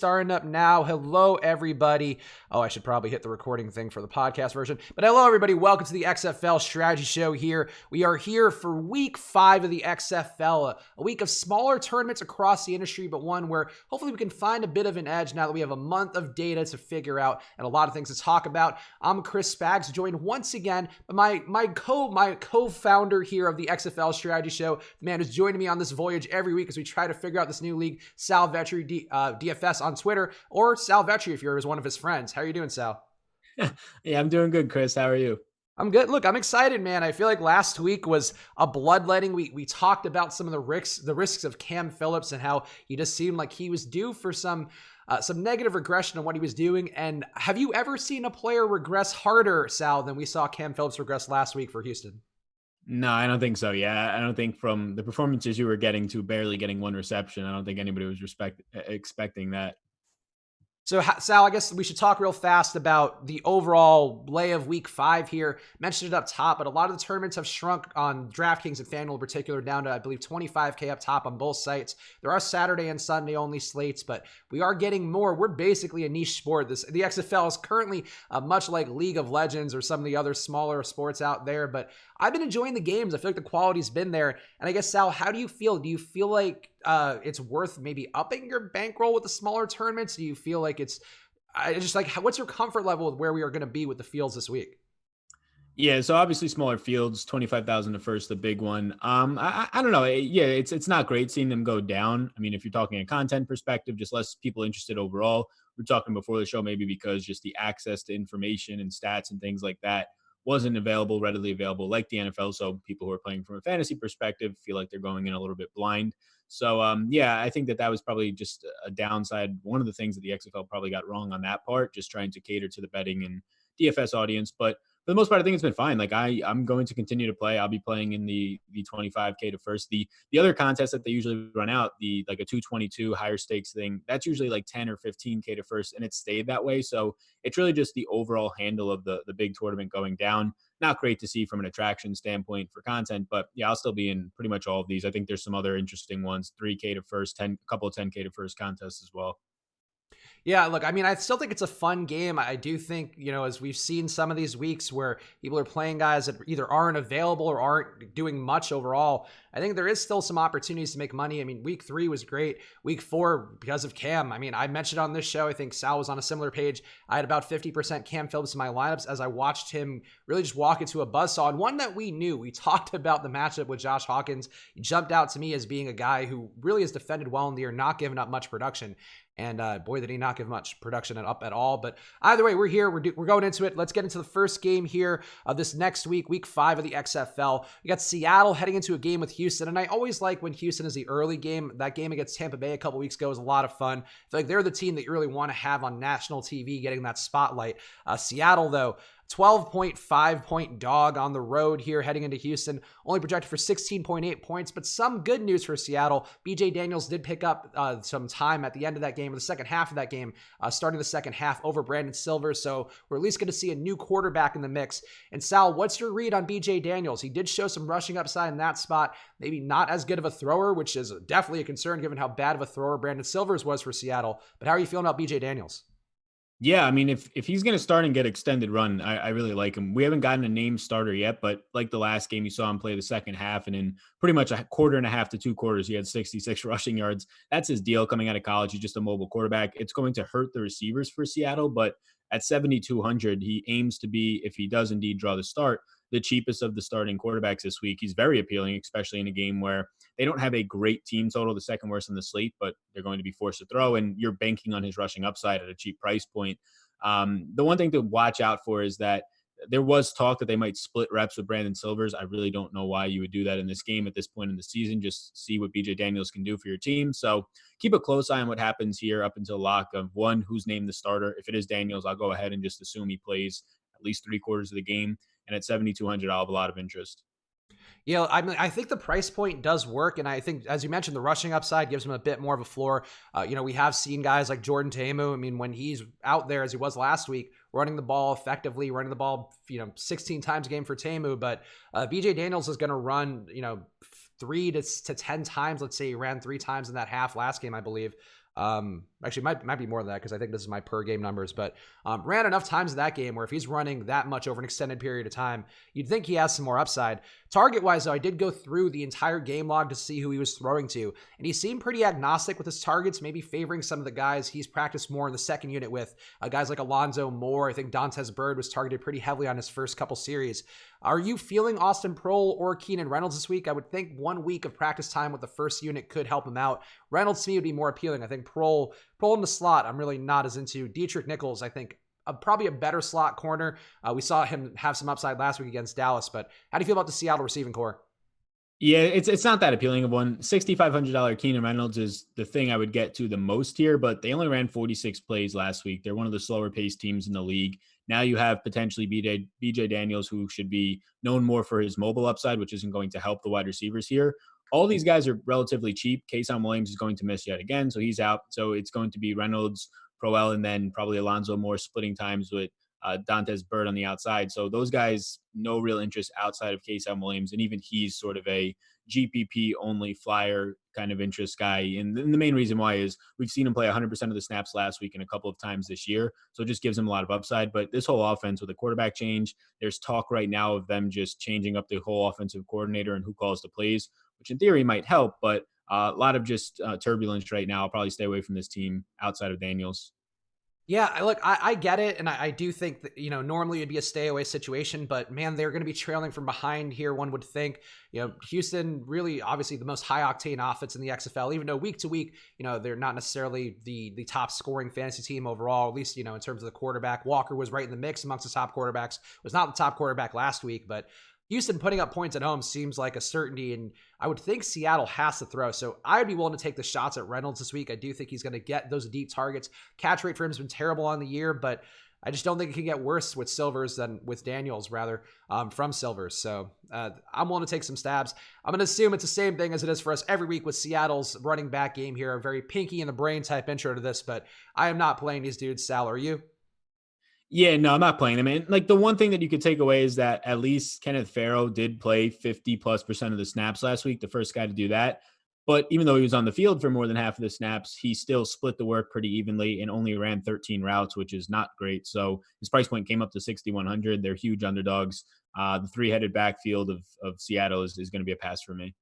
Starting up now. Hello, everybody. Oh, I should probably hit the recording thing for the podcast version. But hello, everybody. Welcome to the XFL Strategy Show here. We are here for week 5 of the XFL, a week of smaller tournaments across the industry, but one where hopefully we can find a bit of an edge now that we have a month of data to figure out and a lot of things to talk about. I'm Chris Spags, joined once again by my co-founder here of the XFL Strategy Show, the man who's joining me on this voyage every week as we try to figure out this new league, Sal Vetri, DFS on Twitter, or Sal Vetri if you're one of his friends. How are you doing, Sal? Yeah, I'm doing good, Chris. How are you? I'm good. Look, I'm excited, man. I feel like last week was a bloodletting. We talked about some of the risks of Cam Phillips and how he just seemed like he was due for some negative regression on what he was doing. And have you ever seen a player regress harder, Sal, than we saw Cam Phillips regress last week for Houston? No, I don't think so. Yeah, I don't think from the performances you were getting to barely getting one reception, I don't think anybody was expecting that. So, Sal, I guess we should talk real fast about the overall lay of week 5 here. Mentioned it up top, but a lot of the tournaments have shrunk on DraftKings and FanDuel in particular down to, I believe, 25K up top on both sites. There are Saturday and Sunday only slates, but we are getting more. We're basically a niche sport. The XFL is currently much like League of Legends or some of the other smaller sports out there, but I've been enjoying the games. I feel like the quality's been there. And I guess, Sal, how do you feel? Do you feel like it's worth maybe upping your bankroll with the smaller tournaments? Do you feel like what's your comfort level with where we are going to be with the fields this week? Yeah, so obviously smaller fields, 25,000 to first, the big one. I don't know. Yeah, it's not great seeing them go down. I mean, if you're talking a content perspective, just less people interested overall. We're talking before the show, maybe because just the access to information and stats and things like that wasn't readily available like the NFL. So people who are playing from a fantasy perspective feel like they're going in a little bit blind. So yeah, I think that was probably just a downside. One of the things that the XFL probably got wrong on that part, just trying to cater to the betting and DFS audience. But for the most part, I think it's been fine. Like I'm going to continue to play. I'll be playing in the 25K to first. The other contest that they usually run out, the like a 222 higher stakes thing, that's usually like 10 or 15K to first, and it stayed that way. So it's really just the overall handle of the big tournament going down. Not great to see from an attraction standpoint for content, but yeah, I'll still be in pretty much all of these. I think there's some other interesting ones, 3K to first, a couple of 10K to first contests as well. Yeah, look, I mean, I still think it's a fun game. I do think, as we've seen some of these weeks where people are playing guys that either aren't available or aren't doing much overall, I think there is still some opportunities to make money. I mean, week 3 was great. Week 4, because of Cam. I mean, I mentioned on this show, I think Sal was on a similar page. I had about 50% Cam Phillips in my lineups as I watched him really just walk into a buzzsaw. And one that we knew, we talked about the matchup with Josh Hawkins. He jumped out to me as being a guy who really has defended well in the year, not giving up much production. And boy, did he not give much production up at all. But either way, we're here. We're going into it. Let's get into the first game here of this next week, week 5 of the XFL. We got Seattle heading into a game with Houston. And I always like when Houston is the early game. That game against Tampa Bay a couple weeks ago was a lot of fun. I feel like they're the team that you really want to have on national TV getting that spotlight. Seattle, though, 12.5 point dog on the road here heading into Houston, only projected for 16.8 points, but some good news for Seattle. BJ Daniels did pick up some time at the end of that game, or the second half of that game, starting the second half over Brandon Silver, so we're at least going to see a new quarterback in the mix. And Sal, what's your read on BJ Daniels? He did show some rushing upside in that spot, maybe not as good of a thrower, which is definitely a concern given how bad of a thrower Brandon Silvers was for Seattle, but how are you feeling about BJ Daniels? Yeah, I mean, if he's going to start and get extended run, I really like him. We haven't gotten a named starter yet, but like the last game, you saw him play the second half, and in pretty much a quarter and a half to 2 quarters, he had 66 rushing yards. That's his deal coming out of college. He's just a mobile quarterback. It's going to hurt the receivers for Seattle, but at 7,200, he aims to be, if he does indeed draw the start, the cheapest of the starting quarterbacks this week. He's very appealing, especially in a game where they don't have a great team total, the second worst on the slate, but they're going to be forced to throw, and you're banking on his rushing upside at a cheap price point. The one thing to watch out for is that there was talk that they might split reps with Brandon Silvers. I really don't know why you would do that in this game at this point in the season. Just see what BJ Daniels can do for your team. So keep a close eye on what happens here up until lock of one, who's named the starter. If it is Daniels, I'll go ahead and just assume he plays at least 3/4 of the game. And at 7,200, I'll have a lot of interest. Yeah, I mean, I think the price point does work, and I think, as you mentioned, the rushing upside gives him a bit more of a floor. We have seen guys like Jordan Ta'amu. I mean, when he's out there, as he was last week, running the ball effectively, running the ball, 16 times a game for Ta'amu, but BJ Daniels is going to run, 3 to 10 times. Let's say he ran 3 times in that half last game, I believe. actually might be more than that because I think this is my per game numbers, but ran enough times in that game where if he's running that much over an extended period of time, you'd think he has some more upside. Target wise, though, I did go through the entire game log to see who he was throwing to, and he seemed pretty agnostic with his targets, maybe favoring some of the guys he's practiced more in the second unit with, guys like Alonzo Moore. I think Dantes Bird was targeted pretty heavily on his first couple series. Are you feeling Austin Proehl or Keenan Reynolds this week? I would think 1 week of practice time with the first unit could help him out. Reynolds to me would be more appealing. I think Proehl in the slot, I'm really not as into. Dietrich Nichols, I think probably a better slot corner. We saw him have some upside last week against Dallas, but how do you feel about the Seattle receiving core? Yeah, it's not that appealing of one. $6,500 Keenan Reynolds is the thing I would get to the most here, but they only ran 46 plays last week. They're one of the slower paced teams in the league. Now you have potentially BJ Daniels, who should be known more for his mobile upside, which isn't going to help the wide receivers here. All these guys are relatively cheap. Kason Williams is going to miss yet again, so he's out. So it's going to be Reynolds, Proehl, and then probably Alonzo Moore splitting times with Dantes Bird on the outside. So those guys, no real interest outside of Kason Williams. And even he's sort of a GPP only flyer kind of interest guy. And the main reason why is we've seen him play 100% of the snaps last week and a couple of times this year. So it just gives him a lot of upside. But this whole offense with a quarterback change, there's talk right now of them just changing up the whole offensive coordinator and who calls the plays, which in theory might help. But a lot of just turbulence right now. I'll probably stay away from this team outside of Daniels. Yeah, look, I get it, and I do think that, normally it'd be a stay away situation, but man, they're going to be trailing from behind here, one would think. Houston, really, obviously the most high octane offense in the XFL, even though week to week, they're not necessarily the top scoring fantasy team overall, at least, in terms of the quarterback. Walker was right in the mix amongst the top quarterbacks, was not the top quarterback last week, but Houston putting up points at home seems like a certainty, and I would think Seattle has to throw. So I'd be willing to take the shots at Reynolds this week. I do think he's going to get those deep targets. Catch rate for him has been terrible on the year, but I just don't think it can get worse with Silvers than with Daniels, rather, from Silvers. So I'm willing to take some stabs. I'm going to assume it's the same thing as it is for us every week with Seattle's running back game here. A very pinky in the brain type intro to this, but I am not playing these dudes. Sal, are you? Yeah, no, I'm not playing him. And like the one thing that you could take away is that at least Kenneth Farrow did play 50+% of the snaps last week, the first guy to do that. But even though he was on the field for more than half of the snaps, he still split the work pretty evenly and only ran 13 routes, which is not great. So his price point came up to 6,100. They're huge underdogs. The three-headed backfield of Seattle is going to be a pass for me.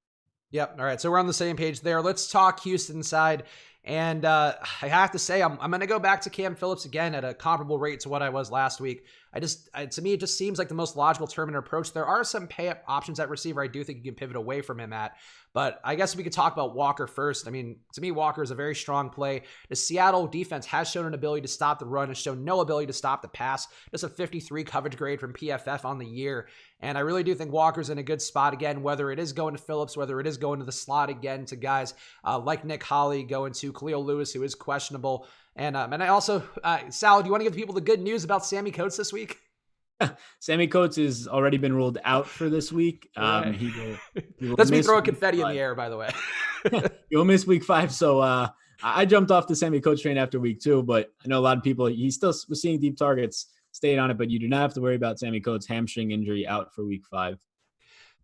Yep. All right. So we're on the same page there. Let's talk Houston side. And I have to say, I'm going to go back to Cam Phillips again at a comparable rate to what I was last week. To me, it just seems like the most logical term and approach. There are some pay up options at receiver I do think you can pivot away from him at. But I guess we could talk about Walker first. I mean, to me, Walker is a very strong play. The Seattle defense has shown an ability to stop the run, has shown no ability to stop the pass. Just a 53 coverage grade from PFF on the year. And I really do think Walker's in a good spot again, whether it is going to Phillips, whether it is going to the slot again to guys like Nick Holley, going to Khalil Lewis, who is questionable. And I also, Sal, do you want to give people the good news about Sammy Coates this week? Sammy Coates has already been ruled out for this week. Right. He will That's me miss throwing week confetti in 5. the air, by the way. He'll miss week 5. So I jumped off the Sammy Coates train after week 2, but I know a lot of people, he still was seeing deep targets, stayed on it, but you do not have to worry about Sammy Coates' hamstring injury out for week 5.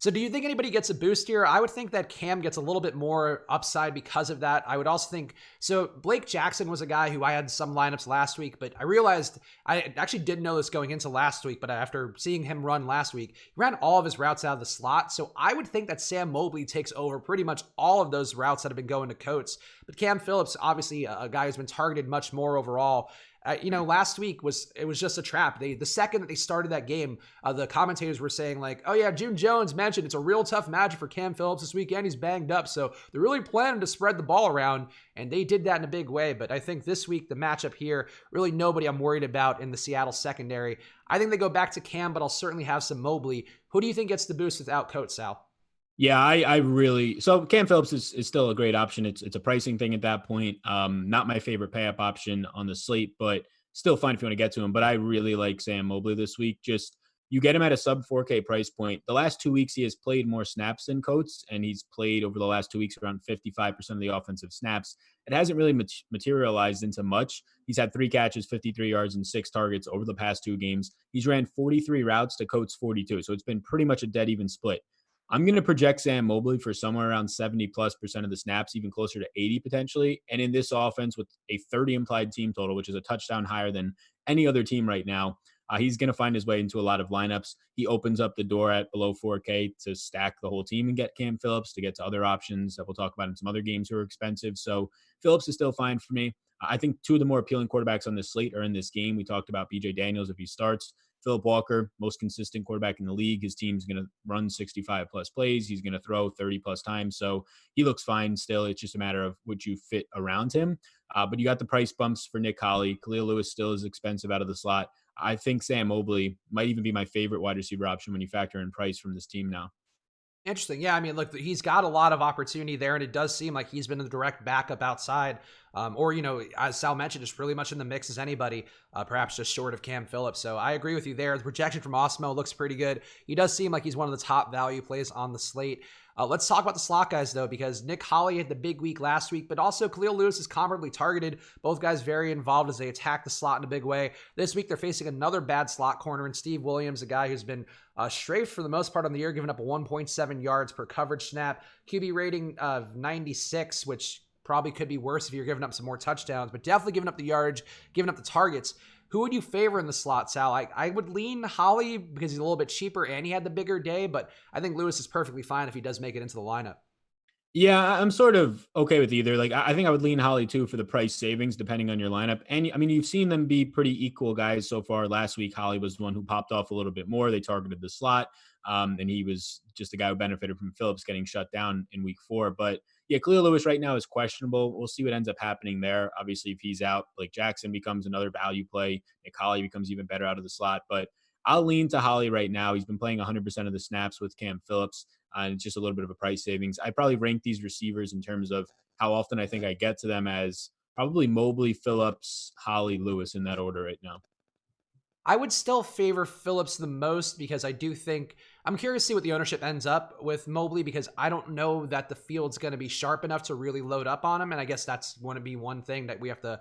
So do you think anybody gets a boost here? I would think that Cam gets a little bit more upside because of that. I would also think, so Blake Jackson was a guy who I had some lineups last week, but I realized I actually didn't know this going into last week, but after seeing him run last week, he ran all of his routes out of the slot. So I would think that Sam Mobley takes over pretty much all of those routes that have been going to Coates. But Cam Phillips, obviously a guy who's been targeted much more overall. Last week was just a trap. The second that they started that game, the commentators were saying like, oh yeah, June Jones mentioned it's a real tough matchup for Cam Phillips this weekend. He's banged up. So they're really planning to spread the ball around, and they did that in a big way. But I think this week, the matchup here, really nobody I'm worried about in the Seattle secondary. I think they go back to Cam, but I'll certainly have some Mobley. Who do you think gets the boost without Coates, Sal? Yeah, I really, so Cam Phillips is still a great option. It's a pricing thing at that point. Not my favorite pay up option on the slate, but still fine if you want to get to him. But I really like Sam Mobley this week. Just you get him at a sub 4K price point. The last 2 weeks, he has played more snaps than Coates, and he's played over the last 2 weeks around 55% of the offensive snaps. It hasn't really materialized into much. He's had 3 catches, 53 yards, and 6 targets over the past 2 games. He's ran 43 routes to Coates 42. So it's been pretty much a dead even split. I'm going to project Sam Mobley for somewhere around 70+% of the snaps, even closer to 80 potentially. And in this offense with a 30 implied team total, which is a touchdown higher than any other team right now, he's going to find his way into a lot of lineups. He opens up the door at below 4K to stack the whole team and get Cam Phillips, to get to other options that we'll talk about in some other games who are expensive. So Phillips is still fine for me. I think two of the more appealing quarterbacks on this slate are in this game. We talked about BJ Daniels if he starts. Philip Walker, most consistent quarterback in the league. His team's going to run 65 plus plays. He's going to throw 30 plus times. So he looks fine still. It's just a matter of would you fit around him. But you got the price bumps for Nick Holley. Khalil Lewis still is expensive out of the slot. I think Sam Mobley might even be my favorite wide receiver option when you factor in price from this team now. Interesting. Yeah, I mean, look, he's got a lot of opportunity there, and it does seem like he's been the direct backup outside, or as Sal mentioned, just really much in the mix as anybody, perhaps just short of Cam Phillips. So I agree with you there. The projection from Osmo looks pretty good. He does seem like he's one of the top value plays on the slate. Let's talk about the slot guys, though, because Nick Holley had the big week last week, but also Khalil Lewis is comparably targeted. Both guys very involved as they attack the slot in a big way. This week, they're facing another bad slot corner in Steve Williams, a guy who's been strafed for the most part on the year, giving up a 1.7 yards per coverage snap, QB rating of 96, which probably could be worse if you're giving up some more touchdowns, but definitely giving up the yardage, giving up the targets. Who would you favor in the slot, Sal? I would lean Holley because he's a little bit cheaper and he had the bigger day, but I think Lewis is perfectly fine if he does make it into the lineup. Yeah, I'm sort of okay with either. Like, I think I would lean Holly too for the price savings, depending on your lineup. And I mean, you've seen them be pretty equal guys so far. Last week, Holly was the one who popped off a little bit more. They targeted the slot, and he was just a guy who benefited from Phillips getting shut down in week 4. But yeah, Khalil Lewis right now is questionable. We'll see what ends up happening there. Obviously, if he's out, Blake Jackson becomes another value play. Nick Holly becomes even better out of the slot. But I'll lean to Holly right now. He's been playing 100% of the snaps with Cam Phillips. And it's just a little bit of a price savings. I probably rank these receivers in terms of how often I think I get to them as probably Mobley, Phillips, Holly, Lewis in that order right now. I would still favor Phillips the most because I do think I'm curious to see what the ownership ends up with Mobley because I don't know that the field's going to be sharp enough to really load up on him. And I guess that's going to be one thing that we have to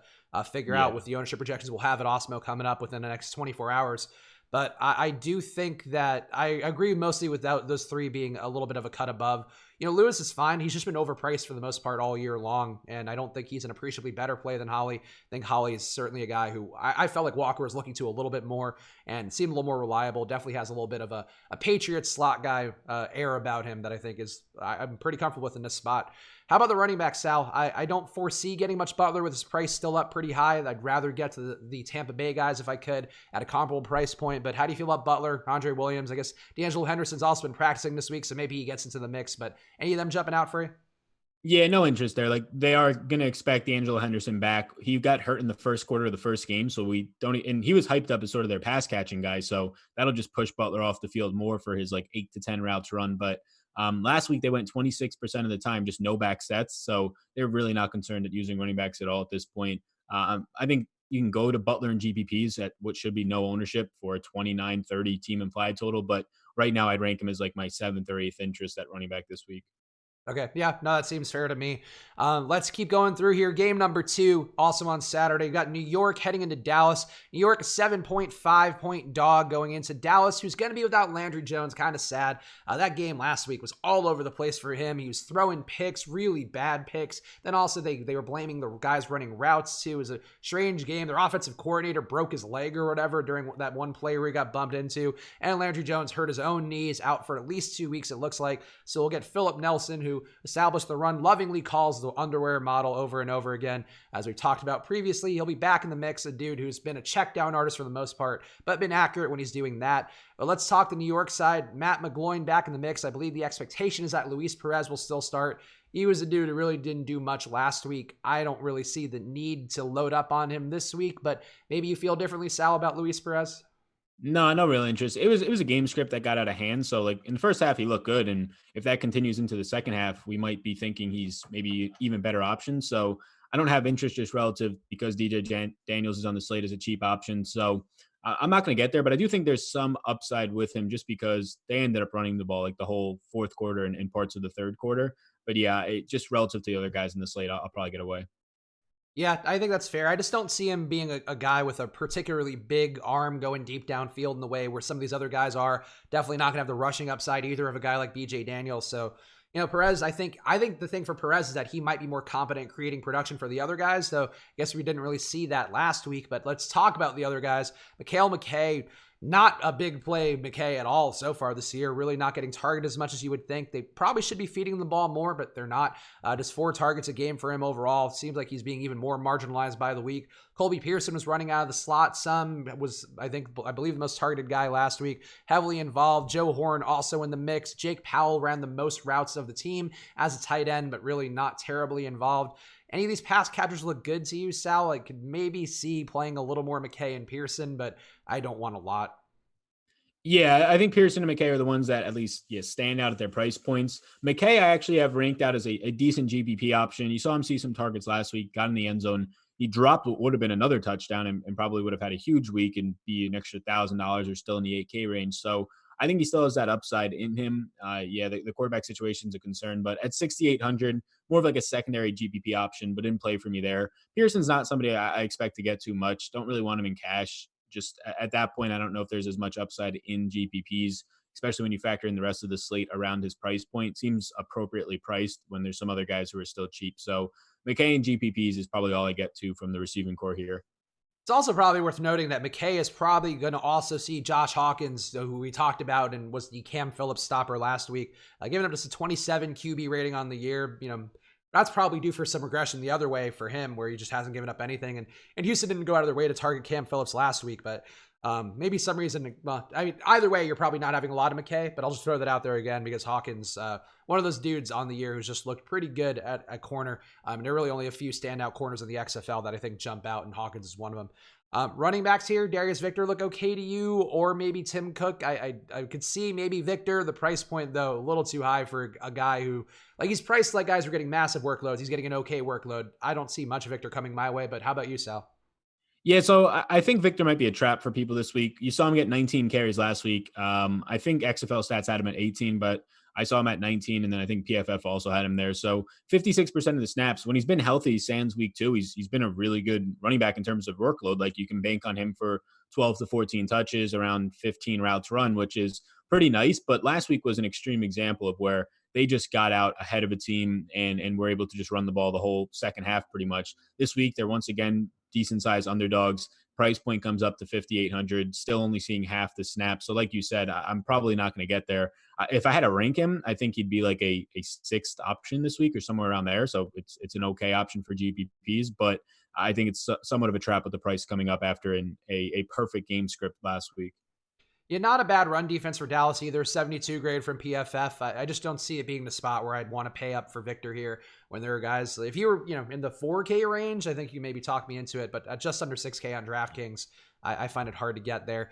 figure out with the ownership projections we'll have at Osmo coming up within the next 24 hours. But I do think that I agree mostly with those three being a little bit of a cut above. Lewis is fine. He's just been overpriced for the most part all year long, and I don't think he's an appreciably better play than Holly. I think Holly is certainly a guy who I felt like Walker was looking to a little bit more and seemed a little more reliable. Definitely has a little bit of a Patriots slot guy air about him that I think I'm pretty comfortable with in this spot. How about the running back, Sal? I don't foresee getting much Butler with his price still up pretty high. I'd rather get to the Tampa Bay guys if I could at a comparable price point. But how do you feel about Butler, Andre Williams? I guess D'Angelo Henderson's also been practicing this week, so maybe he gets into the mix. But any of them jumping out for you? Yeah, no interest there. Like they are going to expect D'Angelo Henderson back. He got hurt in the first quarter of the first game, so we don't. And he was hyped up as sort of their pass catching guy, so that'll just push Butler off the field more for his like 8 to 10 routes run. But last week they went 26% of the time, just no back sets, so they're really not concerned at using running backs at all at this point. I think you can go to Butler and GPPs at what should be no ownership for a 29-30 team implied total, but right now I'd rank him as like my 7th or 8th interest at running back this week. Okay. Yeah. No, that seems fair to me. Let's keep going through here. Game number 2, also on Saturday. You got New York heading into Dallas. New York, a 7.5 point dog going into Dallas, who's going to be without Landry Jones. Kind of sad. That game last week was all over the place for him. He was throwing picks, really bad picks. Then also they were blaming the guys running routes too. It was a strange game. Their offensive coordinator broke his leg or whatever during that one play where he got bumped into. And Landry Jones hurt his own knees, out for at least 2 weeks, it looks like. So we'll get Philip Nelson, who established the run, lovingly calls the underwear model over and over again. As we talked about previously, he'll be back in the mix, a dude who's been a check down artist for the most part, but been accurate when he's doing that. But let's talk the New York side. Matt McGloin back in the mix. I believe the expectation is that Luis Perez will still start. He was a dude who really didn't do much last week. I don't really see the need to load up on him this week, but maybe you feel differently, Sal, about Luis Perez? No, no real interest. It was a game script that got out of hand. So like in the first half, he looked good, and if that continues into the second half, we might be thinking he's maybe even better option. So I don't have interest just relative because Daniels is on the slate as a cheap option. So I'm not going to get there, but I do think there's some upside with him just because they ended up running the ball like the whole fourth quarter and parts of the third quarter. But yeah, just relative to the other guys in the slate, I'll probably get away. Yeah, I think that's fair. I just don't see him being a guy with a particularly big arm going deep downfield in the way where some of these other guys are. Definitely not going to have the rushing upside either of a guy like BJ Daniels. So, Perez, I think the thing for Perez is that he might be more competent creating production for the other guys. Though I guess we didn't really see that last week. But let's talk about the other guys. Mikhail McKay, not a big play McKay at all so far this year. Really not getting targeted as much as you would think. They probably should be feeding him the ball more, but they're not. Just 4 targets a game for him overall. Seems like he's being even more marginalized by the week. Colby Pearson was running out of the slot. Some was, I believe the most targeted guy last week. Heavily involved. Joe Horn also in the mix. Jake Powell ran the most routes of the team as a tight end, but really not terribly involved. Any of these pass catchers look good to you, Sal? I could maybe see playing a little more McKay and Pearson, but I don't want a lot. Yeah, I think Pearson and McKay are the ones that at least stand out at their price points. McKay, I actually have ranked out as a decent GPP option. You saw him see some targets last week, got in the end zone. He dropped what would have been another touchdown and probably would have had a huge week and be an extra $1,000 or still in the 8K range. So I think he still has that upside in him. The quarterback situation is a concern, but at 6,800, more of like a secondary GPP option, but in play for me there. Pearson's not somebody I expect to get too much. Don't really want him in cash. Just at that point, I don't know if there's as much upside in GPPs, especially when you factor in the rest of the slate around his price point. Seems appropriately priced when there's some other guys who are still cheap. So McKay and GPPs is probably all I get to from the receiving core here. It's also probably worth noting that McKay is probably going to also see Josh Hawkins, who we talked about and was the Cam Phillips stopper last week, giving up just a 27 QB rating on the year. That's probably due for some regression the other way for him, where he just hasn't given up anything. And Houston didn't go out of their way to target Cam Phillips last week, but maybe some reason. Well, I mean, either way, you're probably not having a lot of McKay, but I'll just throw that out there again because Hawkins, one of those dudes on the year who's just looked pretty good at corner. There are really only a few standout corners in the XFL that I think jump out, and Hawkins is one of them. Running backs here, Darius Victor look okay to you, or maybe Tim Cook. I could see maybe Victor. The price point, though, a little too high for a guy who, he's priced like guys who are getting massive workloads. He's getting an okay workload. I don't see much Victor coming my way, but how about you, Sal? Yeah, so I think Victor might be a trap for people this week. You saw him get 19 carries last week. I think XFL stats had him at 18, but I saw him at 19, and then I think PFF also had him there. So 56% of the snaps when he's been healthy, sans week 2, he's been a really good running back in terms of workload. Like you can bank on him for 12 to 14 touches, around 15 routes run, which is pretty nice. But last week was an extreme example of where they just got out ahead of a team and were able to just run the ball the whole second half pretty much. This week, they're once again decent sized underdogs. Price point comes up to 5,800, still only seeing half the snaps. So like you said, I'm probably not going to get there. If I had to rank him, I think he'd be like a sixth option this week or somewhere around there. So it's an okay option for GPPs, but I think it's somewhat of a trap with the price coming up after a perfect game script last week. Yeah, not a bad run defense for Dallas either. 72 grade from PFF. I just don't see it being the spot where I'd want to pay up for Victor here when there are guys. If you were, in the 4K range, I think you maybe talk me into it, but at just under 6K on DraftKings, I find it hard to get there.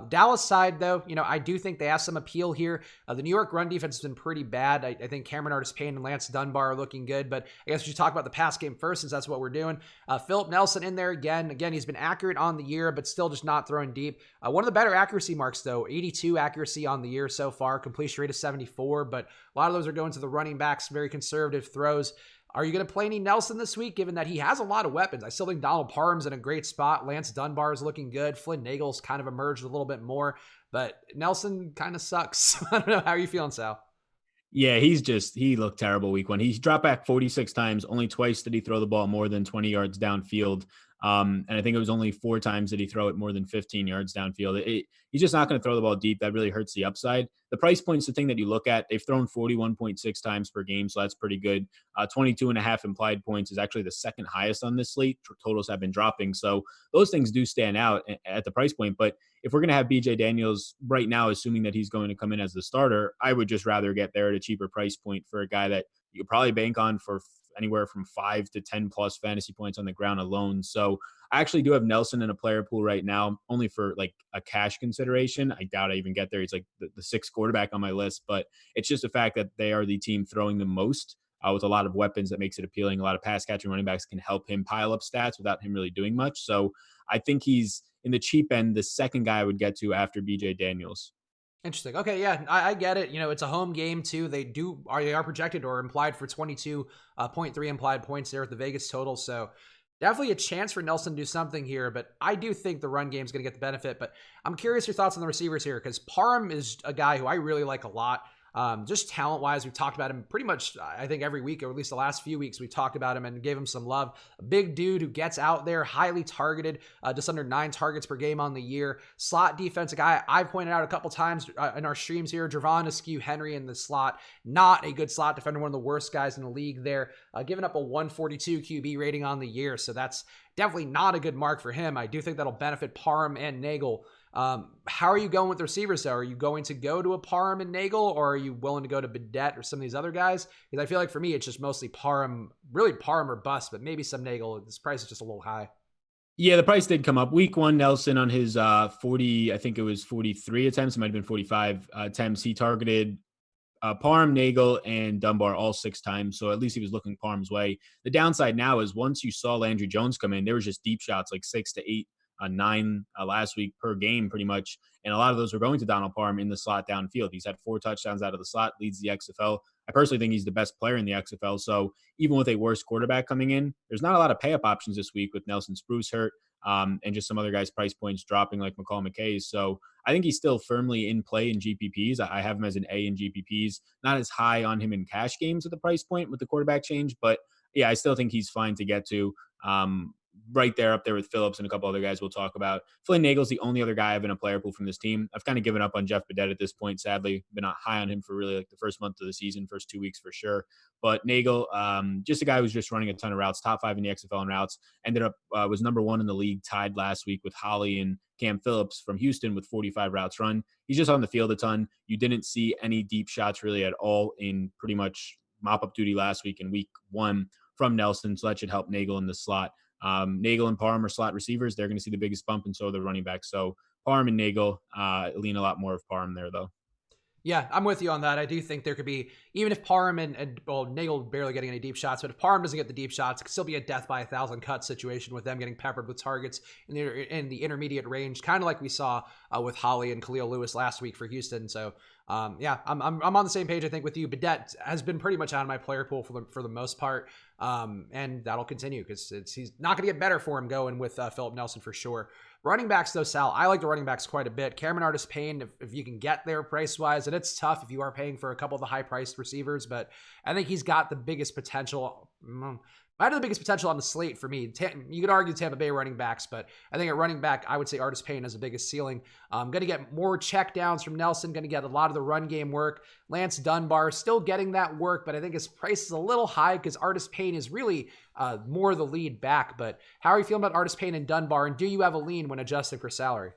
Dallas side, though, I do think they have some appeal here. The New York run defense has been pretty bad. I think Cameron Artis-Payne and Lance Dunbar are looking good, but I guess we should talk about the pass game first since that's what we're doing. Philip Nelson in there again. Again, he's been accurate on the year, but still just not throwing deep. One of the better accuracy marks, though, 82 accuracy on the year so far, completion rate of 74, but a lot of those are going to the running backs, very conservative throws. Are you going to play any Nelson this week, given that he has a lot of weapons? I still think Donald Parham's in a great spot. Lance Dunbar is looking good. Flynn Nagel's kind of emerged a little bit more, but Nelson kind of sucks. I don't know. How are you feeling, Sal? Yeah, he looked terrible week 1. He's dropped back 46 times. Only twice did he throw the ball more than 20 yards downfield. And I think it was only 4 times that he throw it more than 15 yards downfield. He's just not going to throw the ball deep. That really hurts the upside. The price point's the thing that you look at. They've thrown 41.6 times per game, so that's pretty good. 22 and a half implied points is actually the second highest on this slate. Totals have been dropping. So those things do stand out at the price point. But if we're going to have BJ Daniels right now, assuming that he's going to come in as the starter, I would just rather get there at a cheaper price point for a guy that you could probably bank on for anywhere from 5 to 10 plus fantasy points on the ground alone. So I actually do have Nelson in a player pool right now, only for like a cash consideration. I doubt I even get there. He's like the sixth quarterback on my list, but it's just the fact that they are the team throwing the most with a lot of weapons that makes it appealing. A lot of pass catching running backs can help him pile up stats without him really doing much. So I think he's in the cheap end, the second guy I would get to after BJ Daniels. Interesting. Okay, yeah, I get it. It's a home game too. They are projected or implied for 22.3 implied points there at the Vegas total. So Definitely a chance for Nelson to do something here, but I do think the run game is going to get the benefit. But I'm curious your thoughts on the receivers here, because Parham is a guy who I really like a lot. Just talent wise, we've talked about him pretty much, I think, every week, or at least the last few weeks, we've talked about him and gave him some love. A big dude who gets out there, highly targeted, just under 9 targets per game on the year. Slot defense, a guy I've pointed out a couple times in our streams here, Javon Askew Henry in the slot. Not a good slot defender, one of the worst guys in the league there, giving up a 142 QB rating on the year. So that's definitely not a good mark for him. I do think that'll benefit Parham and Nagel. How are you going with the receivers, though? Are you going to go to a Parham and Nagel, or are you willing to go to Bidet or some of these other guys? Because I feel like for me, it's just mostly Parham, really Parham or bust, but maybe some Nagel. This price is just a little high. Yeah, the price did come up. Week 1, Nelson on his 40, I think it was 43 attempts. It might have been 45 attempts. He targeted Parham, Nagel, and Dunbar all 6 times. So at least he was looking Parham's way. The downside now is once you saw Landry Jones come in, there was just deep shots like 6 to 8, 9 last week per game, pretty much. And a lot of those were going to Donald Parham in the slot downfield. He's had 4 touchdowns out of the slot, leads the XFL. I personally think he's the best player in the XFL. So even with a worse quarterback coming in, there's not a lot of pay up options this week with Nelson Spruce hurt, and just some other guys' price points dropping like McCall McKay's. So I think he's still firmly in play in GPPs. I have him as an A in GPPs, not as high on him in cash games at the price point with the quarterback change, but yeah, I still think he's fine to get to. Right there up there with Phillips and a couple other guys we'll talk about. Flynn Nagel's the only other guy I have in a player pool from this team. I've kind of given up on Jeff Bidet at this point, sadly. Been not high on him for really like the first month of the season, first 2 weeks for sure. But Nagel, just a guy who's just running a ton of routes, top 5 in the XFL in routes, ended up, was number 1 in the league, tied last week with Holly and Cam Phillips from Houston with 45 routes run. He's just on the field a ton. You didn't see any deep shots really at all in pretty much mop-up duty last week in week 1 from Nelson, so that should help Nagel in the slot. Nagel and Parham are slot receivers. They're going to see the biggest bump, and so are the running backs. So Parham and Nagel lean a lot more of Parham there, though. Yeah, I'm with you on that. I do think there could be, even if Parham and well, Nagel barely getting any deep shots, but if Parham doesn't get the deep shots, it could still be a death by 1,000 cut situation with them getting peppered with targets in the intermediate range, kind of like we saw with Holly and Khalil Lewis last week for Houston. So yeah, I'm on the same page, I think, with you. Bidet has been pretty much out of my player pool for the most part, and that'll continue because he's not going to get better for him going with Philip Nelson for sure. Running backs, though, Sal, I like the running backs quite a bit. Cameron Artis-Payne, if you can get there price-wise, and it's tough if you are paying for a couple of the high-priced receivers, but I think he's got the biggest potential. Might have the biggest potential on the slate for me. You could argue Tampa Bay running backs, but I think at running back, I would say Artis-Payne has the biggest ceiling. Going to get more check downs from Nelson, going to get a lot of the run game work. Lance Dunbar still getting that work, but I think his price is a little high because Artis-Payne is really more the lead back. But how are you feeling about Artis-Payne and Dunbar, and do you have a lean when adjusting for salary?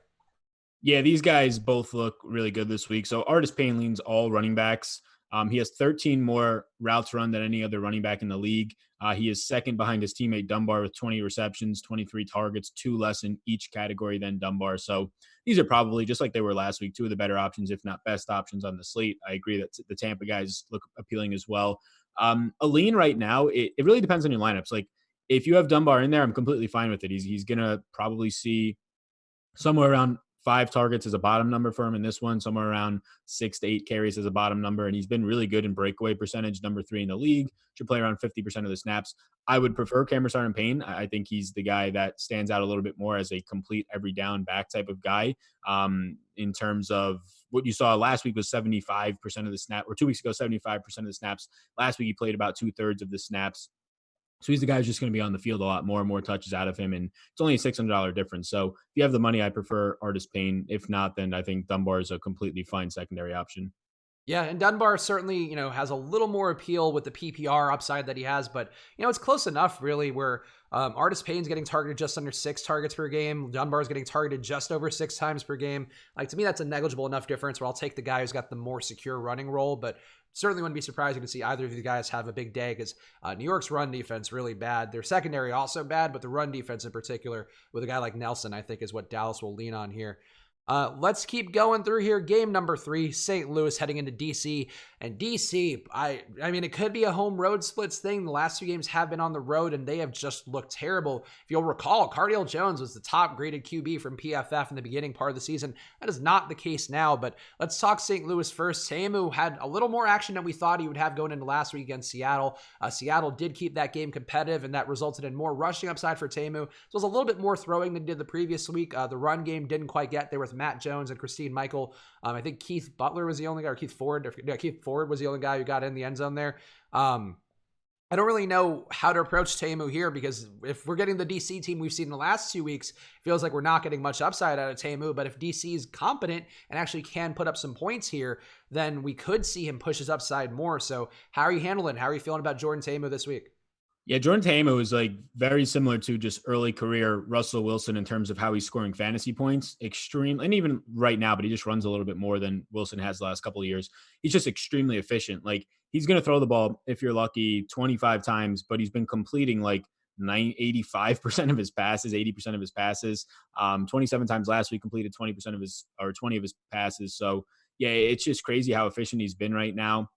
Yeah, these guys both look really good this week. So Artis-Payne leans all running backs. He has 13 more routes run than any other running back in the league. He is second behind his teammate Dunbar with 20 receptions, 23 targets, 2 less in each category than Dunbar. So these are probably, just like they were last week, 2 of the better options, if not best options on the slate. I agree that the Tampa guys look appealing as well. A lean right now, it really depends on your lineups. Like if you have Dunbar in there, I'm completely fine with it. He's going to probably see somewhere around 5 targets as a bottom number for him in this one, somewhere around 6 to 8 carries as a bottom number. And he's been really good in breakaway percentage, number 3 in the league, should play around 50% of the snaps. I would prefer Cameron Artis-Payne. I think he's the guy that stands out a little bit more as a complete every down back type of guy. In terms of what you saw last week was 75% of the snap, or 2 weeks ago, 75% of the snaps. Last week, he played about 2/3 of the snaps. So he's the guy who's just going to be on the field a lot more and more touches out of him. And it's only a $600 difference. So if you have the money, I prefer Artis-Payne. If not, then I think Dunbar is a completely fine secondary option. Yeah, and Dunbar certainly, has a little more appeal with the PPR upside that he has, but, it's close enough, really, where Artis-Payne's getting targeted just under 6 targets per game. Dunbar's getting targeted just over 6 times per game. Like, to me, that's a negligible enough difference where I'll take the guy who's got the more secure running role, but certainly wouldn't be surprising to see either of you guys have a big day because New York's run defense really bad. Their secondary also bad, but the run defense in particular with a guy like Nelson, I think, is what Dallas will lean on here. Let's keep going through here. Game number 3, St. Louis heading into DC. And DC, I mean, it could be a home road splits thing. The last 2 games have been on the road, and they have just looked terrible. If you'll recall, Cardale Jones was the top graded QB from PFF in the beginning part of the season. That is not the case now, but let's talk St. Louis first. Ta'amu had a little more action than we thought he would have going into last week against Seattle. Seattle did keep that game competitive, and that resulted in more rushing upside for Ta'amu. So it was a little bit more throwing than did the previous week. The run game didn't quite get there with Matt Jones and Christine Michael. I think Keith Butler was the only guy, or Keith Ford was the only guy who got in the end zone there. I don't really know how to approach Ta'amu here, because if we're getting the DC team we've seen in the last 2 weeks, it feels like we're not getting much upside out of Ta'amu. But if DC is competent and actually can put up some points here, then we could see him push his upside more. So how are you handling? How are you feeling about Jordan Ta'amu this week? Yeah, Jordan Ta'amu is like very similar to just early career Russell Wilson in terms of how he's scoring fantasy points. Extreme, and even right now, but he just runs a little bit more than Wilson has the last couple of years. He's just extremely efficient. Like, he's going to throw the ball, if you're lucky, 25 times, but he's been completing like 85% of his passes, 80% of his passes. 27 times last week, completed 20% of his, or 20 of his passes. So yeah, it's just crazy how efficient he's been right now.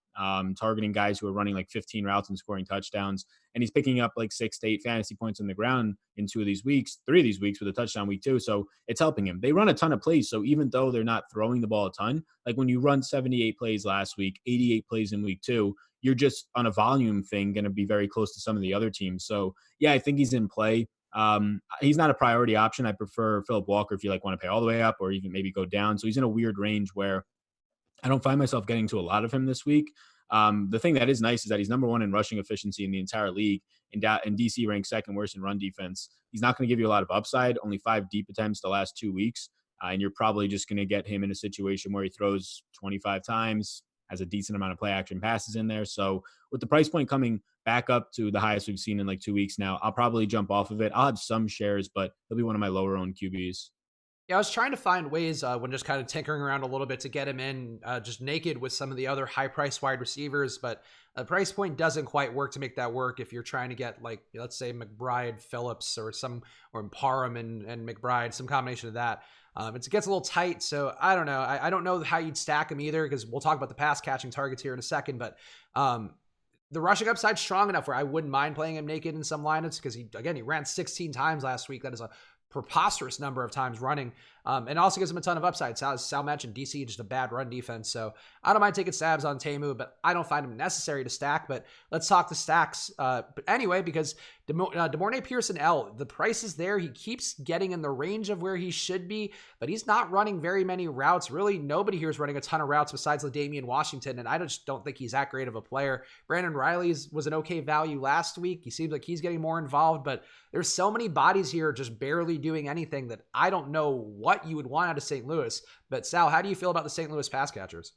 Targeting guys who are running like 15 routes and scoring touchdowns. And he's picking up like 6 to 8 fantasy points on the ground in 2 of these weeks, 3 of these weeks with a touchdown week 2. So it's helping him. They run a ton of plays. So even though they're not throwing the ball a ton, like when you run 78 plays last week, 88 plays in week 2, you're just on a volume thing going to be very close to some of the other teams. So yeah, I think he's in play. He's not a priority option. I prefer Philip Walker if you like want to pay all the way up or even maybe go down. So he's in a weird range where I don't find myself getting to a lot of him this week. The thing that is nice is that he's number 1 in rushing efficiency in the entire league, and DC ranks 2nd worst in run defense. He's not going to give you a lot of upside, only 5 deep attempts the last 2 weeks, and you're probably just going to get him in a situation where he throws 25 times, has a decent amount of play action passes in there. So with the price point coming back up to the highest we've seen in like 2 weeks now, I'll probably jump off of it. I'll have some shares, but he'll be one of my lower owned QBs. Yeah, I was trying to find ways when just kind of tinkering around a little bit to get him in just naked with some of the other high-priced wide receivers, but the price point doesn't quite work to make that work if you're trying to get, like, let's say McBride, Phillips, or Parham and McBride, some combination of that. It gets a little tight, so I don't know. I don't know how you'd stack him either, because we'll talk about the pass-catching targets here in a second, but the rushing upside's strong enough where I wouldn't mind playing him naked in some lineups, because he ran 16 times last week. That is a preposterous number of times running, and also gives him a ton of upside. Sal mentioned DC, just a bad run defense, so I don't mind taking stabs on Ta'amu, but I don't find him necessary to stack. But let's talk the stacks. But anyway, because DeMornay Pearson-L, the price is there. He keeps getting in the range of where he should be, but he's not running very many routes. Really, nobody here is running a ton of routes besides LaDainian Washington, and I just don't think he's that great of a player. Brandon Riley was an okay value last week. He seems like he's getting more involved, but there's so many bodies here just barely doing anything that I don't know what you would want out of St. Louis. But Sal, how do you feel about the St. Louis pass catchers?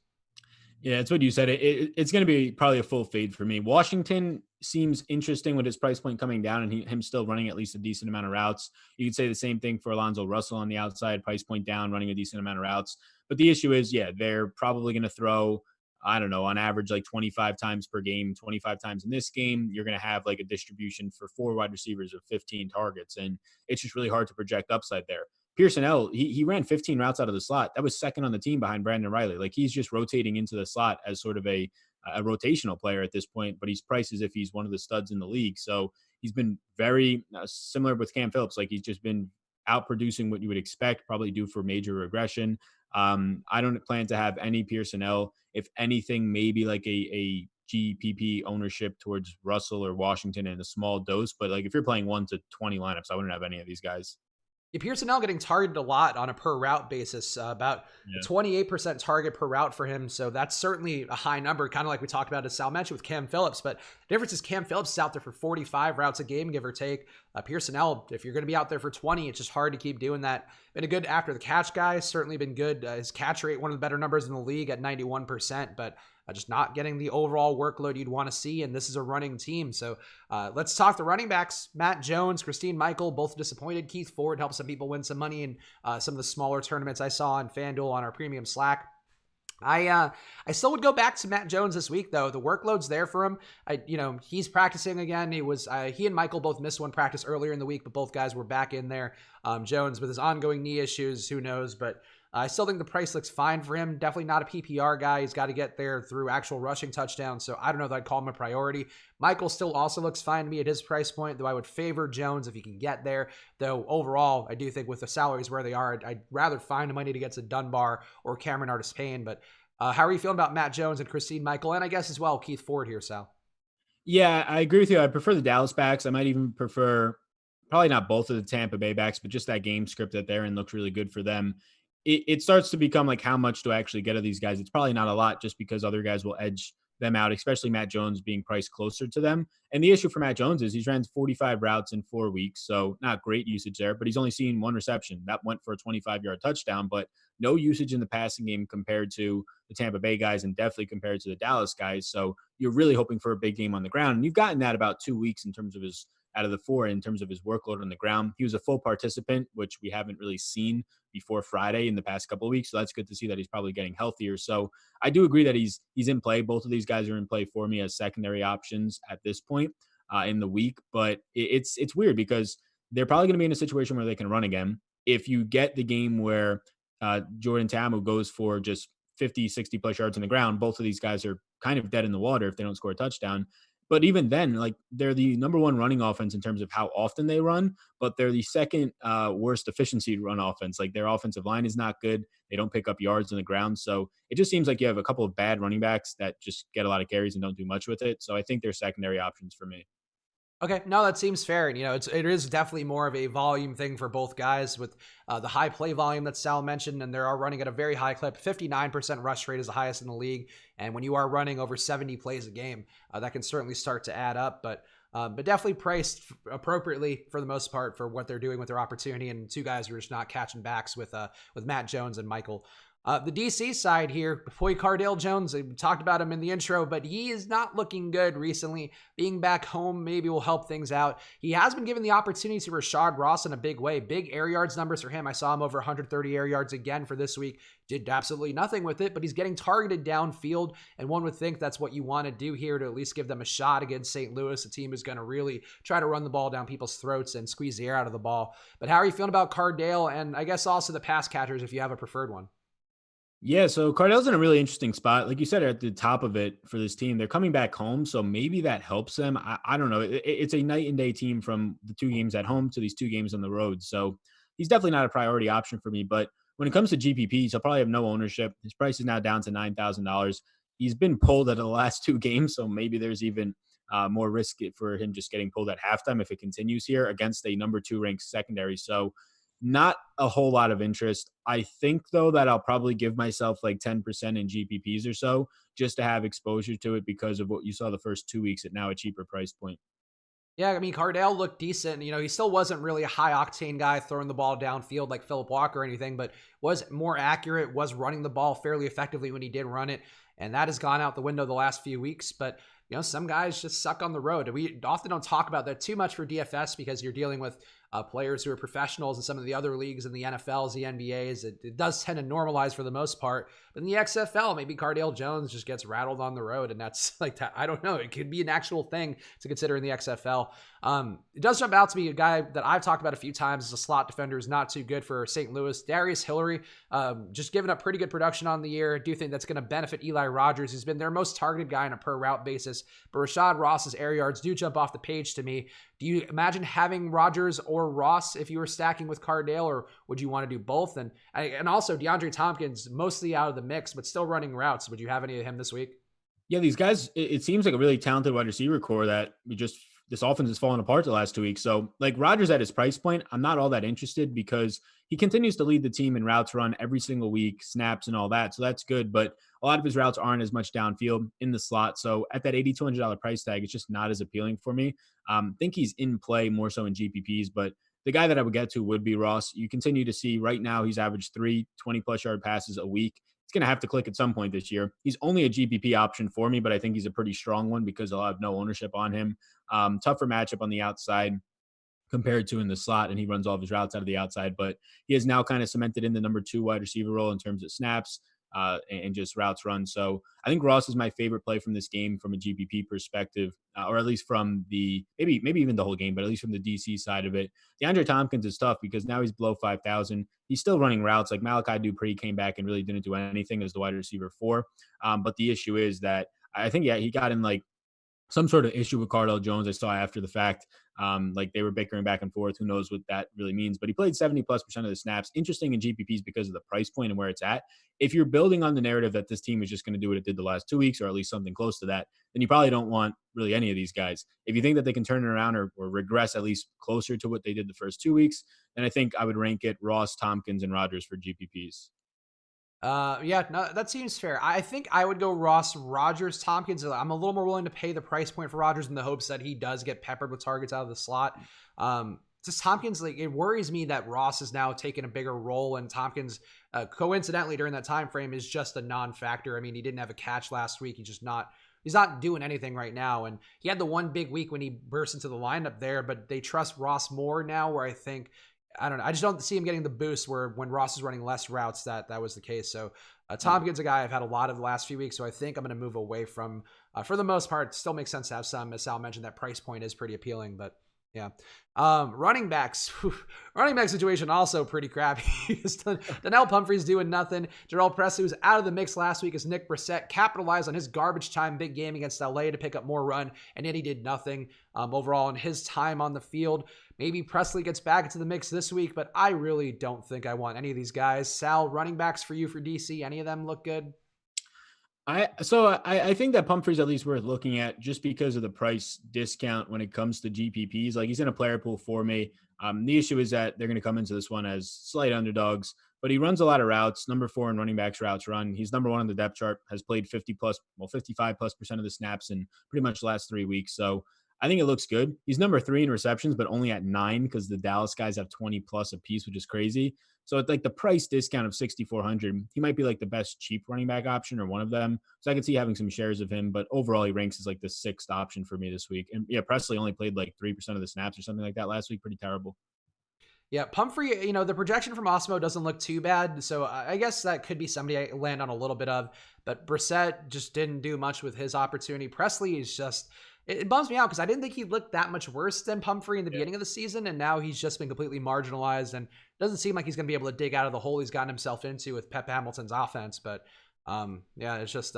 Yeah, it's what you said. It's going to be probably a full fade for me. Washington seems interesting with his price point coming down and him still running at least a decent amount of routes. You could say the same thing for Alonzo Russell on the outside, price point down, running a decent amount of routes. But the issue is, yeah, they're probably going to throw, I don't know, on average, like 25 times per game, 25 times in this game. You're going to have like a distribution for 4 wide receivers of 15 targets. And it's just really hard to project upside there. Pearson-L, he ran 15 routes out of the slot. That was 2nd on the team behind Brandon Riley. Like, he's just rotating into the slot as sort of a rotational player at this point, but he's priced as if he's one of the studs in the league. So he's been very similar with Cam Phillips. Like, he's just been outproducing what you would expect, probably due for major regression. I don't plan to have any Pearson-L. If anything, maybe like a GPP ownership towards Russell or Washington in a small dose. But like, if you're playing 1 to 20 lineups, I wouldn't have any of these guys. Yeah, Pearson-L getting targeted a lot on a per route basis, about 28% target per route for him. So that's certainly a high number, kind of like we talked about as Sal mentioned with Cam Phillips. But the difference is Cam Phillips is out there for 45 routes a game, give or take. Pearson-L, if you're going to be out there for 20, it's just hard to keep doing that. Been a good after the catch guy, certainly been good. His catch rate, one of the better numbers in the league at 91%, but just not getting the overall workload you'd want to see, and this is a running team. So let's talk the running backs. Matt Jones, Christine Michael, both disappointed. Keith Ford helped some people win some money in some of the smaller tournaments I saw on FanDuel on our premium Slack. I still would go back to Matt Jones this week, though. The workload's there for him. He's practicing again. He and Michael both missed one practice earlier in the week, but both guys were back in there. Jones with his ongoing knee issues, who knows? But I still think the price looks fine for him. Definitely not a PPR guy. He's got to get there through actual rushing touchdowns. So I don't know that I'd call him a priority. Michael still also looks fine to me at his price point, though I would favor Jones if he can get there. Though overall, I do think with the salaries where they are, I'd rather find money to get to Dunbar or Cameron Artis-Payne. But how are you feeling about Matt Jones and Christine Michael? And I guess as well, Keith Ford here, Sal. Yeah, I agree with you. I prefer the Dallas backs. I might even prefer probably not both of the Tampa Bay backs, but just that game script that they're in looks really good for them. It starts to become like, how much do I actually get of these guys? It's probably not a lot just because other guys will edge them out, especially Matt Jones being priced closer to them. And the issue for Matt Jones is he's ran 45 routes in 4 weeks. So not great usage there, but he's only seen one reception. That went for a 25-yard touchdown, but no usage in the passing game compared to the Tampa Bay guys and definitely compared to the Dallas guys. So you're really hoping for a big game on the ground. And you've gotten that about 2 weeks in terms of his out of the four in terms of his workload on the ground. He was a full participant, which we haven't really seen before Friday in the past couple of weeks. So that's good to see that he's probably getting healthier. So I do agree that he's in play. Both of these guys are in play for me as secondary options at this point in the week. But it's weird because they're probably going to be in a situation where they can run again. If you get the game where Jordan Tamu goes for just 50, 60 plus yards on the ground, both of these guys are kind of dead in the water if they don't score a touchdown. But even then, like, they're the number one running offense in terms of how often they run, but they're the second worst efficiency run offense. Like, their offensive line is not good. They don't pick up yards on the ground. So it just seems like you have a couple of bad running backs that just get a lot of carries and don't do much with it. So I think they're secondary options for me. Okay, no, that seems fair. And, it is definitely more of a volume thing for both guys with the high play volume that Sal mentioned, and they are running at a very high clip. 59% rush rate is the highest in the league, and when you are running over 70 plays a game, that can certainly start to add up. But definitely priced appropriately for the most part for what they're doing with their opportunity, and two guys who are just not catching backs with Matt Jones and Michael. The DC side here, boy, Cardale Jones, we talked about him in the intro, but he is not looking good recently. Being back home maybe will help things out. He has been given the opportunity to Rashad Ross in a big way. Big air yards numbers for him. I saw him over 130 air yards again for this week. Did absolutely nothing with it, but he's getting targeted downfield, and one would think that's what you want to do here to at least give them a shot against St. Louis, a team who's going to really try to run the ball down people's throats and squeeze the air out of the ball. But how are you feeling about Cardale, and I guess also the pass catchers if you have a preferred one? Yeah, so Cardell's in a really interesting spot. Like you said, at the top of it for this team, they're coming back home, so maybe that helps them. I don't know. It's a night and day team from the 2 games at home to these 2 games on the road. So he's definitely not a priority option for me. But when it comes to GPPs, he'll probably have no ownership. His price is now down to $9,000. He's been pulled at the last 2 games, so maybe there's even more risk for him just getting pulled at halftime if it continues here against a number 2 ranked secondary. So not a whole lot of interest. I think, though, that I'll probably give myself like 10% in GPPs or so just to have exposure to it because of what you saw the first 2 weeks at now a cheaper price point. Yeah, I mean, Cardale looked decent. He still wasn't really a high octane guy throwing the ball downfield like Philip Walker or anything, but was more accurate, was running the ball fairly effectively when he did run it. And that has gone out the window the last few weeks. But, some guys just suck on the road. We often don't talk about that too much for DFS because you're dealing with players who are professionals in some of the other leagues in the NFLs, the NBAs. It does tend to normalize for the most part. But in the XFL, maybe Cardale Jones just gets rattled on the road. And that's like that. I don't know. It could be an actual thing to consider in the XFL. It does jump out to me, a guy that I've talked about a few times as a slot defender is not too good for St. Louis. Darius Hillary, just giving up pretty good production on the year. I do think that's going to benefit Eli Rogers, who's been their most targeted guy on a per route basis. But Rashad Ross's air yards do jump off the page to me. Do you imagine having Rogers or Ross if you were stacking with Cardale, or would you want to do both? And also DeAndre Tompkins, mostly out of the mix, but still running routes. Would you have any of him this week? Yeah, these guys, it seems like a really talented wide receiver core that this offense has fallen apart the last 2 weeks. So, like, Rodgers at his price point, I'm not all that interested because he continues to lead the team in routes run every single week, snaps and all that. So that's good. But a lot of his routes aren't as much downfield in the slot. So at that $8,200 price tag, it's just not as appealing for me. Think he's in play more so in GPPs, but the guy that I would get to would be Ross. You continue to see right now he's averaged 3 20-plus yard passes a week. He's going to have to click at some point this year. He's only a GPP option for me, but I think he's a pretty strong one because I'll have no ownership on him. Tougher matchup on the outside compared to in the slot, and he runs all of his routes out of the outside. But he is now kind of cemented in the number 2 wide receiver role in terms of snaps. and just routes run. So I think Ross is my favorite play from this game from a GPP perspective, or at least from the maybe even the whole game, but at least from the DC side of it. DeAndre Tompkins is tough because now he's below 5,000. He's still running routes. Like Malachi Dupree came back and really didn't do anything as the wide receiver 4. But the issue is that I think, yeah, he got in like some sort of issue with Cardell Jones. I saw after the fact, like they were bickering back and forth. Who knows what that really means? But he played 70+% of the snaps. Interesting in GPPs because of the price point and where it's at. If you're building on the narrative that this team is just going to do what it did the last 2 weeks, or at least something close to that, then you probably don't want really any of these guys. If you think that they can turn it around or regress at least closer to what they did the first 2 weeks, then I think I would rank it Ross, Tompkins, and Rodgers for GPPs. Yeah, no, that seems fair. I think I would go Ross, Rodgers, Tompkins. I'm a little more willing to pay the price point for Rodgers in the hopes that he does get peppered with targets out of the slot. Just Tompkins, like it worries me that Ross is now taking a bigger role, and Tompkins, coincidentally during that time frame, is just a non-factor. I mean, he didn't have a catch last week. He's not doing anything right now. And he had the one big week when he burst into the lineup there, but they trust Ross more now, where I don't know. I just don't see him getting the boost where when Ross is running less routes, that was the case. So Tompkins, a guy I've had a lot of the last few weeks, so I think I'm going to move away from, for the most part. It still makes sense to have some. As Sal mentioned, that price point is pretty appealing, but yeah. Running backs. Running back situation also pretty crappy. Donnell Pumphrey's doing nothing. Jarrell Presley was out of the mix last week as Nick Brissett capitalized on his garbage time big game against LA to pick up more run, and yet he did nothing overall in his time on the field. Maybe Presley gets back into the mix this week, but I really don't think I want any of these guys. Sal, running backs for you for DC, any of them look good? I think that Pumphrey's at least worth looking at just because of the price discount when it comes to GPPs. Like he's in a player pool for me. The issue is that they're going to come into this one as slight underdogs, but he runs a lot of routes. Number 4 in running backs routes run. He's number 1 on the depth chart, has played 55+% of the snaps in pretty much the last 3 weeks. So I think it looks good. He's number 3 in receptions, but only at 9 because the Dallas guys have 20+ a piece, which is crazy. So it's like the price discount of 6,400. He might be like the best cheap running back option or one of them. So I could see having some shares of him, but overall he ranks as like the 6th option for me this week. And yeah, Presley only played like 3% of the snaps or something like that last week. Pretty terrible. Yeah, Pumphrey, the projection from Osmo doesn't look too bad. So I guess that could be somebody I land on a little bit of. But Brissett just didn't do much with his opportunity. Presley is just, it bums me out because I didn't think he looked that much worse than Pumphrey in the beginning of the season. And now he's just been completely marginalized and doesn't seem like he's going to be able to dig out of the hole he's gotten himself into with Pep Hamilton's offense. But yeah, it's just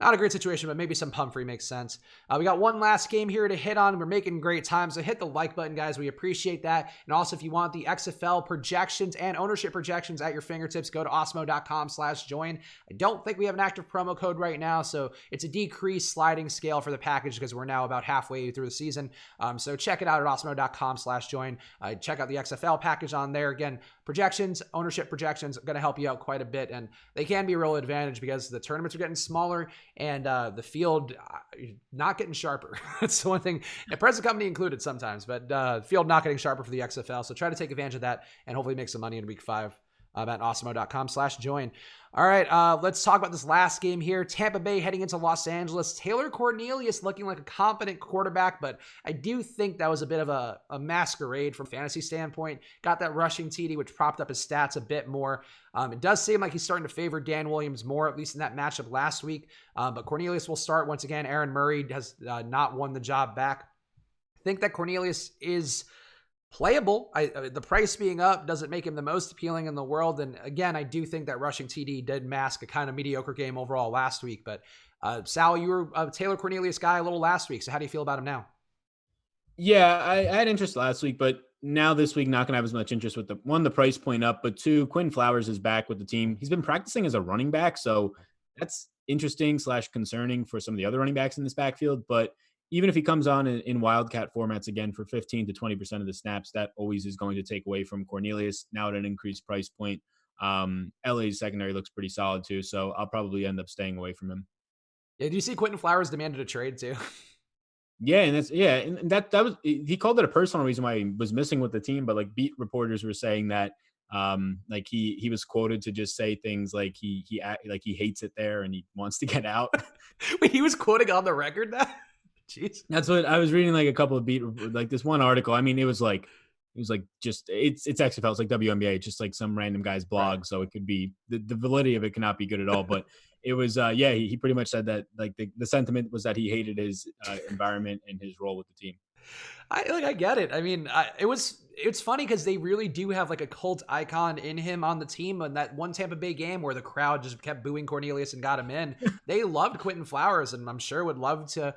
not a great situation, but maybe some Pumphrey makes sense. We got one last game here to hit on. We're making great time, so hit the like button, guys. We appreciate that. And also, if you want the XFL projections and ownership projections at your fingertips, go to osmo.com/join. I don't think we have an active promo code right now, so it's a decreased sliding scale for the package because we're now about halfway through the season. So check it out at osmo.com/join. Check out the XFL package on there. Again, projections, ownership projections, going to help you out quite a bit, and they can be a real advantage because the tournaments are getting smaller and the field not getting sharper. That's the one thing, and present company included sometimes, but field not getting sharper for the XFL. So try to take advantage of that and hopefully make some money in week 5 at osmo.com/join. All right, let's talk about this last game here. Tampa Bay heading into Los Angeles. Taylor Cornelius looking like a competent quarterback, but I do think that was a bit of a masquerade from a fantasy standpoint. Got that rushing TD, which propped up his stats a bit more. It does seem like he's starting to favor Dan Williams more, at least in that matchup last week. But Cornelius will start once again. Aaron Murray has not won the job back. I think that Cornelius is playable. The price being up doesn't make him the most appealing in the world. And again, I do think that rushing TD did mask a kind of mediocre game overall last week. But Sal, you were a Taylor Cornelius guy a little last week. So how do you feel about him now? Yeah, I had interest last week, but now this week, not going to have as much interest with the price point up, but 2, Quinn Flowers is back with the team. He's been practicing as a running back. So that's interesting / concerning for some of the other running backs in this backfield. But even if he comes on in Wildcat formats again for 15 to 20% of the snaps, that always is going to take away from Cornelius now at an increased price point. LA's secondary looks pretty solid too. So I'll probably end up staying away from him. Yeah, do you see Quentin Flowers demanded a trade too? Yeah, and that was, he called it a personal reason why he was missing with the team, but like beat reporters were saying that like he was quoted to just say things like he hates it there and he wants to get out. Wait, he was quoting on the record that? Jeez. That's what I was reading, like a couple of like this one article. I mean, it was like It was like just it's XFL, it's like WNBA, just like some random guy's Right. blog. So it could be the validity of it cannot be good at all. But it was yeah, he pretty much said that like the sentiment was that he hated his environment and his role with the team. I get it. I mean, it's funny because they really do have like a cult icon in him on the team. And that one Tampa Bay game where the crowd just kept booing Cornelius and got him in, they loved Quentin Flowers, and I'm sure would love to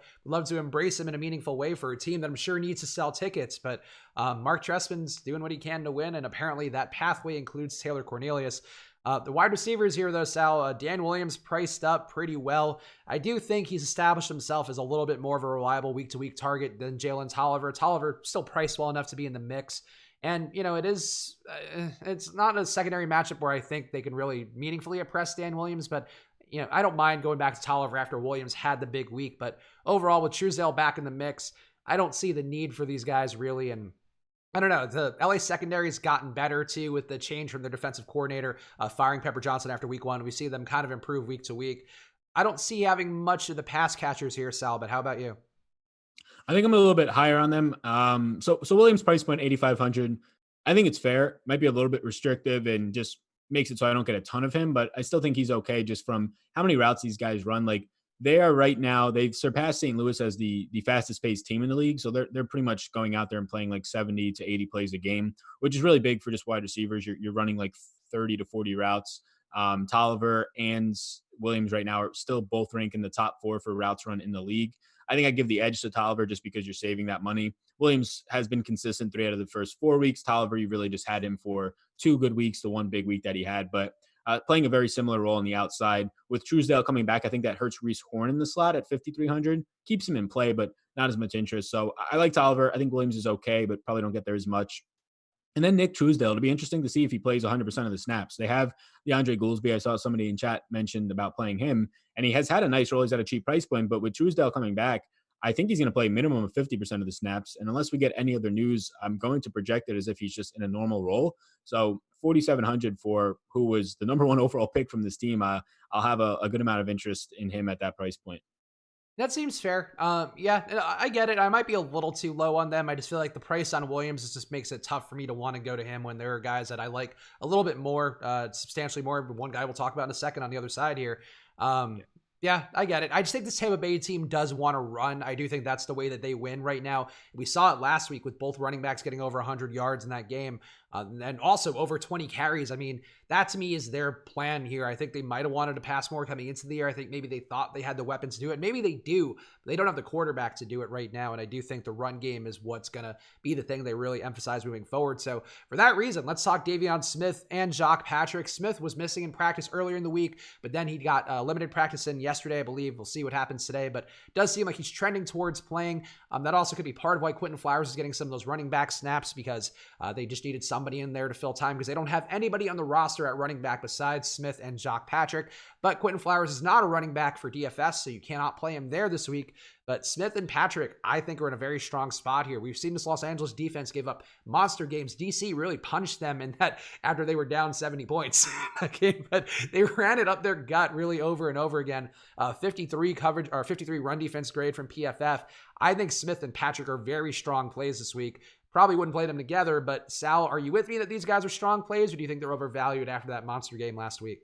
embrace him in a meaningful way for a team that I'm sure needs to sell tickets. But Mark Trestman's doing what he can to win, and apparently that pathway includes Taylor Cornelius. The wide receivers here, though, Sal, Dan Williams priced up pretty well. I do think he's established himself as a little bit more of a reliable week-to-week target than Jalen Tolliver. Tolliver still priced well enough to be in the mix. And, it's not a secondary matchup where I think they can really meaningfully oppress Dan Williams, but, I don't mind going back to Tolliver after Williams had the big week. But overall, with Truesdale back in the mix, I don't see the need for these guys really. And I don't know. The LA secondary has gotten better too with the change from their defensive coordinator, firing Pepper Johnson after week one. We see them kind of improve week to week. I don't see having much of the pass catchers here, Sal, but how about you? I think I'm a little bit higher on them. So Williams price point 8,500. I think it's fair. Might be a little bit restrictive and just makes it so I don't get a ton of him, but I still think he's okay just from how many routes these guys run. Like they are right now, they've surpassed St. Louis as the fastest paced team in the league. So they're pretty much going out there and playing like 70 to 80 plays a game, which is really big for just wide receivers. You're running like 30 to 40 routes. Tolliver and Williams right now are still both rank in the top 4 for routes run in the league. I think I'd give the edge to Tolliver just because you're saving that money. Williams has been consistent 3 out of the first 4 weeks. Tolliver, you really just had him for 2 good weeks, the one big week that he had, but playing a very similar role on the outside. With Truesdale coming back, I think that hurts Reese Horn in the slot at 5,300. Keeps him in play, but not as much interest. So I like Tolliver. I think Williams is okay, but probably don't get there as much. And then Nick Truesdale, it'll be interesting to see if he plays 100% of the snaps. They have DeAndre Goolsby. I saw somebody in chat mentioned about playing him, and he has had a nice role. He's at a cheap price point, but with Truesdale coming back, I think he's going to play a minimum of 50% of the snaps. And unless we get any other news, I'm going to project it as if he's just in a normal role. So 4,700 for who was the number 1 overall pick from this team. I'll have a good amount of interest in him at that price point. That seems fair. Yeah, I get it. I might be a little too low on them. I just feel like the price on Williams just makes it tough for me to want to go to him when there are guys that I like a little bit more, substantially more. One guy we'll talk about in a second on the other side here. Yeah, I get it. I just think this Tampa Bay team does want to run. I do think that's the way that they win right now. We saw it last week with both running backs getting over 100 yards in that game, and also over 20 carries. I mean, that to me is their plan here. I think they might have wanted to pass more coming into the year. I think maybe they thought they had the weapons to do it. Maybe they do, but they don't have the quarterback to do it right now. And I do think the run game is what's going to be the thing they really emphasize moving forward. So for that reason, let's talk Davion Smith and Jacques Patrick. Smith was missing in practice earlier in the week, but then he got limited practice in yesterday, I believe. We'll see what happens today, but it does seem like he's trending towards playing. That also could be part of why Quentin Flowers is getting some of those running back snaps because they just needed somebody in there to fill time because they don't have anybody on the roster at running back besides Smith and Jacques Patrick. But Quentin Flowers is not a running back for DFS, so you cannot play him there this week. But Smith and Patrick, I think, are in a very strong spot here. We've seen this Los Angeles defense give up monster games. DC really punched them in that after they were down 70 points. Okay, but they ran it up their gut really over and over again. 53 coverage or 53 run defense grade from PFF. I think Smith and Patrick are very strong plays this week. Probably wouldn't play them together, but Sal, are you with me that these guys are strong plays, or do you think they're overvalued after that monster game last week?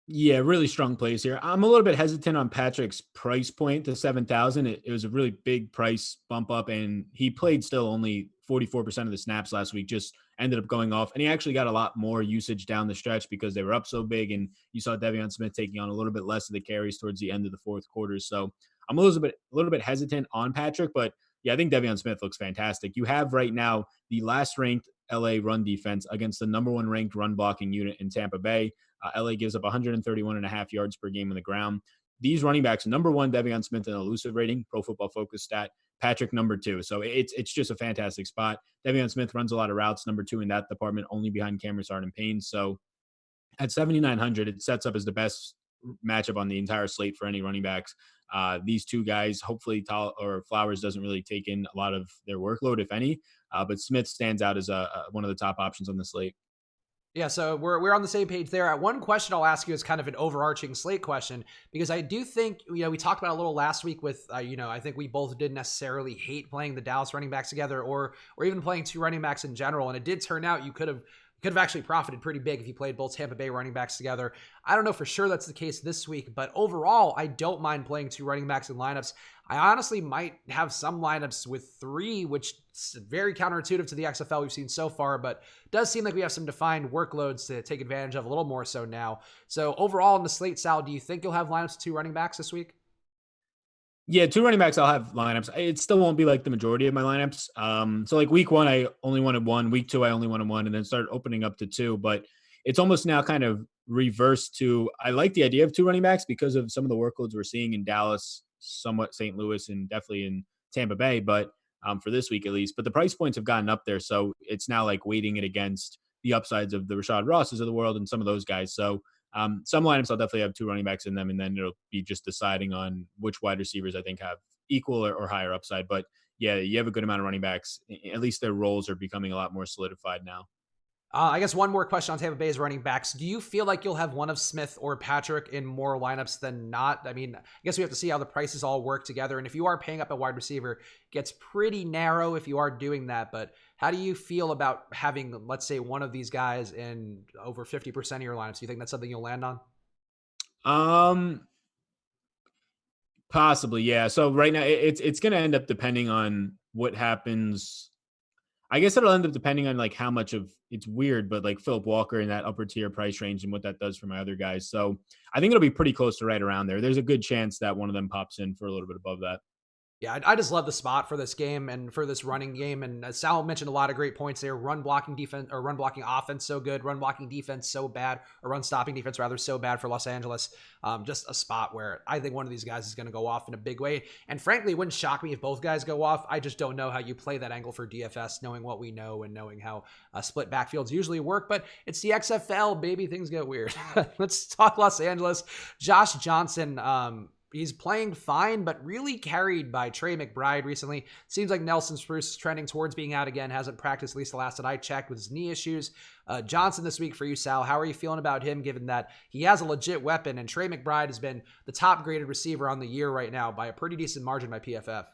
Yeah, really strong plays here. I'm a little bit hesitant on Patrick's price point to 7,000. It was a really big price bump up, and he played still only 44% of the snaps last week, just ended up going off. And he actually got a lot more usage down the stretch because they were up so big. And you saw Devion Smith taking on a little bit less of the carries towards the end of the fourth quarter. So I'm a little bit hesitant on Patrick, but yeah, I think Devion Smith looks fantastic. You have right now the last ranked LA run defense against the number 1 ranked run blocking unit in Tampa Bay. LA gives up 131 and a half yards per game on the ground. These running backs, number 1, Devion Smith in elusive rating, Pro Football Focus stat. Patrick, number 2. So it's just a fantastic spot. Devion Smith runs a lot of routes, number 2 in that department, only behind Cameron Sardin-Payne. So at 7,900, it sets up as the best matchup on the entire slate for any running backs. These two guys, hopefully Flowers doesn't really take in a lot of their workload, if any. But Smith stands out as one of the top options on the slate. Yeah, so we're on the same page there. One question I'll ask you is kind of an overarching slate question because I do think we talked about it a little last week with I think we both didn't necessarily hate playing the Dallas running backs together or even playing two running backs in general, and it did turn out you could have actually profited pretty big if you played both Tampa Bay running backs together. I don't know for sure that's the case this week, but overall, I don't mind playing two running backs in lineups. I honestly might have some lineups with three, which is very counterintuitive to the XFL we've seen so far, but does seem like we have some defined workloads to take advantage of a little more so now. So overall in the slate, Sal, do you think you'll have lineups with two running backs this week? Yeah, two running backs. I'll have lineups. It still won't be like the majority of my lineups. So like week one, I only wanted one. Week two, I only wanted one, and then started opening up to two. But it's almost now kind of reversed to I like the idea of two running backs because of some of the workloads we're seeing in Dallas, somewhat St. Louis, and definitely in Tampa Bay. But for this week at least, but the price points have gotten up there, so it's now like weighting it against the upsides of the Rashad Rosses of the world and some of those guys. So some lineups I'll definitely have two running backs in them, and then it'll be just deciding on which wide receivers I think have equal or higher upside. But yeah, you have a good amount of running backs. At least their roles are becoming a lot more solidified now. I guess one more question on Tampa Bay's running backs. Do you feel like you'll have one of Smith or Patrick in more lineups than not? I mean, I guess we have to see how the prices all work together. And if you are paying up a wide receiver, it gets pretty narrow if you are doing that. But how do you feel about having, let's say, one of these guys in over 50% of your lineups? Do you think that's something you'll land on? Um, Possibly, yeah. So right now, it's going to end up depending on what happens. I guess it'll end up depending on like how much of it's weird, but like Philip Walker in that upper tier price range and what that does for my other guys. So I think it'll be pretty close to right around there. There's a good chance that one of them pops in for a little bit above that. Yeah, I just love the spot for this game and for this running game. And Sal mentioned a lot of great points there. Run blocking defense or run blocking offense so good, run blocking defense so bad, or run stopping defense rather so bad for Los Angeles. Just a spot where I think one of these guys is going to go off in a big way. And frankly, it wouldn't shock me if both guys go off. I just don't know how you play that angle for DFS, knowing what we know and knowing how split backfields usually work. But it's the XFL, baby. Things get weird. Let's talk Los Angeles. Josh Johnson. He's playing fine, but really carried by Trey McBride recently. Seems like Nelson Spruce is trending towards being out again. Hasn't practiced, at least the last that I checked, with his knee issues. Johnson this week for you, Sal. How are you feeling about him, given that he has a legit weapon, and Trey McBride has been the top graded receiver on the year right now by a pretty decent margin by PFF?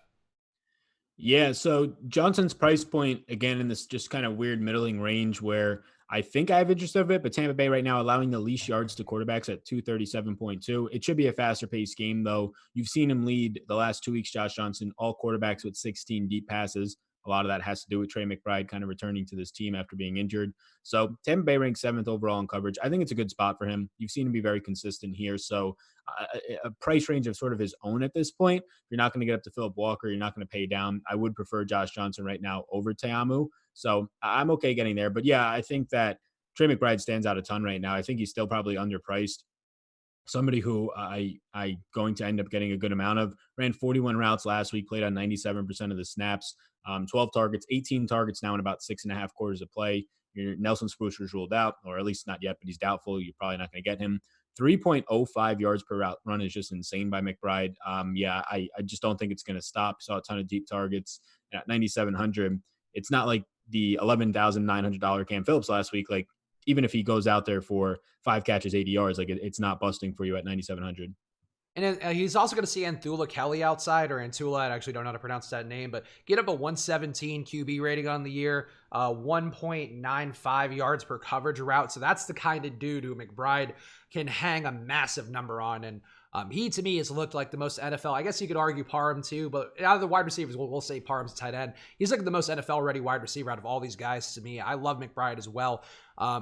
Yeah, so Johnson's price point again in this just kind of weird middling range where I think I have interest of it, but Tampa Bay right now allowing the least yards to quarterbacks at 237.2. It should be a faster paced game though. You've seen him lead the last 2 weeks, Josh Johnson, all quarterbacks with 16 deep passes. A lot of that has to do with Trey McBride kind of returning to this team after being injured. So Tampa Bay ranks 7th overall in coverage. I think it's a good spot for him. You've seen him be very consistent here. So a price range of sort of his own at this point. You're not going to get up to Philip Walker. You're not going to pay down. I would prefer Josh Johnson right now over Teamu. So I'm okay getting there. But yeah, I think that Trey McBride stands out a ton right now. I think he's still probably underpriced. Somebody who I going to end up getting a good amount of. Ran 41 routes last week, played on 97% of the snaps, 12 targets, 18 targets now in about 6.5 quarters of play. Your Nelson Spruce was ruled out, or at least not yet, but he's doubtful. You're probably not going to get him. 3.05 yards per route run is just insane by McBride. Yeah, I just don't think it's going to stop. Saw a ton of deep targets at 9,700. It's not like the $11,900 Cam Phillips last week. Like, even if he goes out there for 5 catches, 80 yards, like it's not busting for you at 9,700. And then, he's also going to see Anthula Kelly outside, or Antula. I actually don't know how to pronounce that name, but get up a 117 QB rating on the year, 1.95 yards per coverage route. So that's the kind of dude who McBride can hang a massive number on. And he, to me, has looked like the most NFL. I guess you could argue Parham too, but out of the wide receivers, we'll say Parham's a tight end. He's like the most NFL-ready wide receiver out of all these guys to me. I love McBride as well.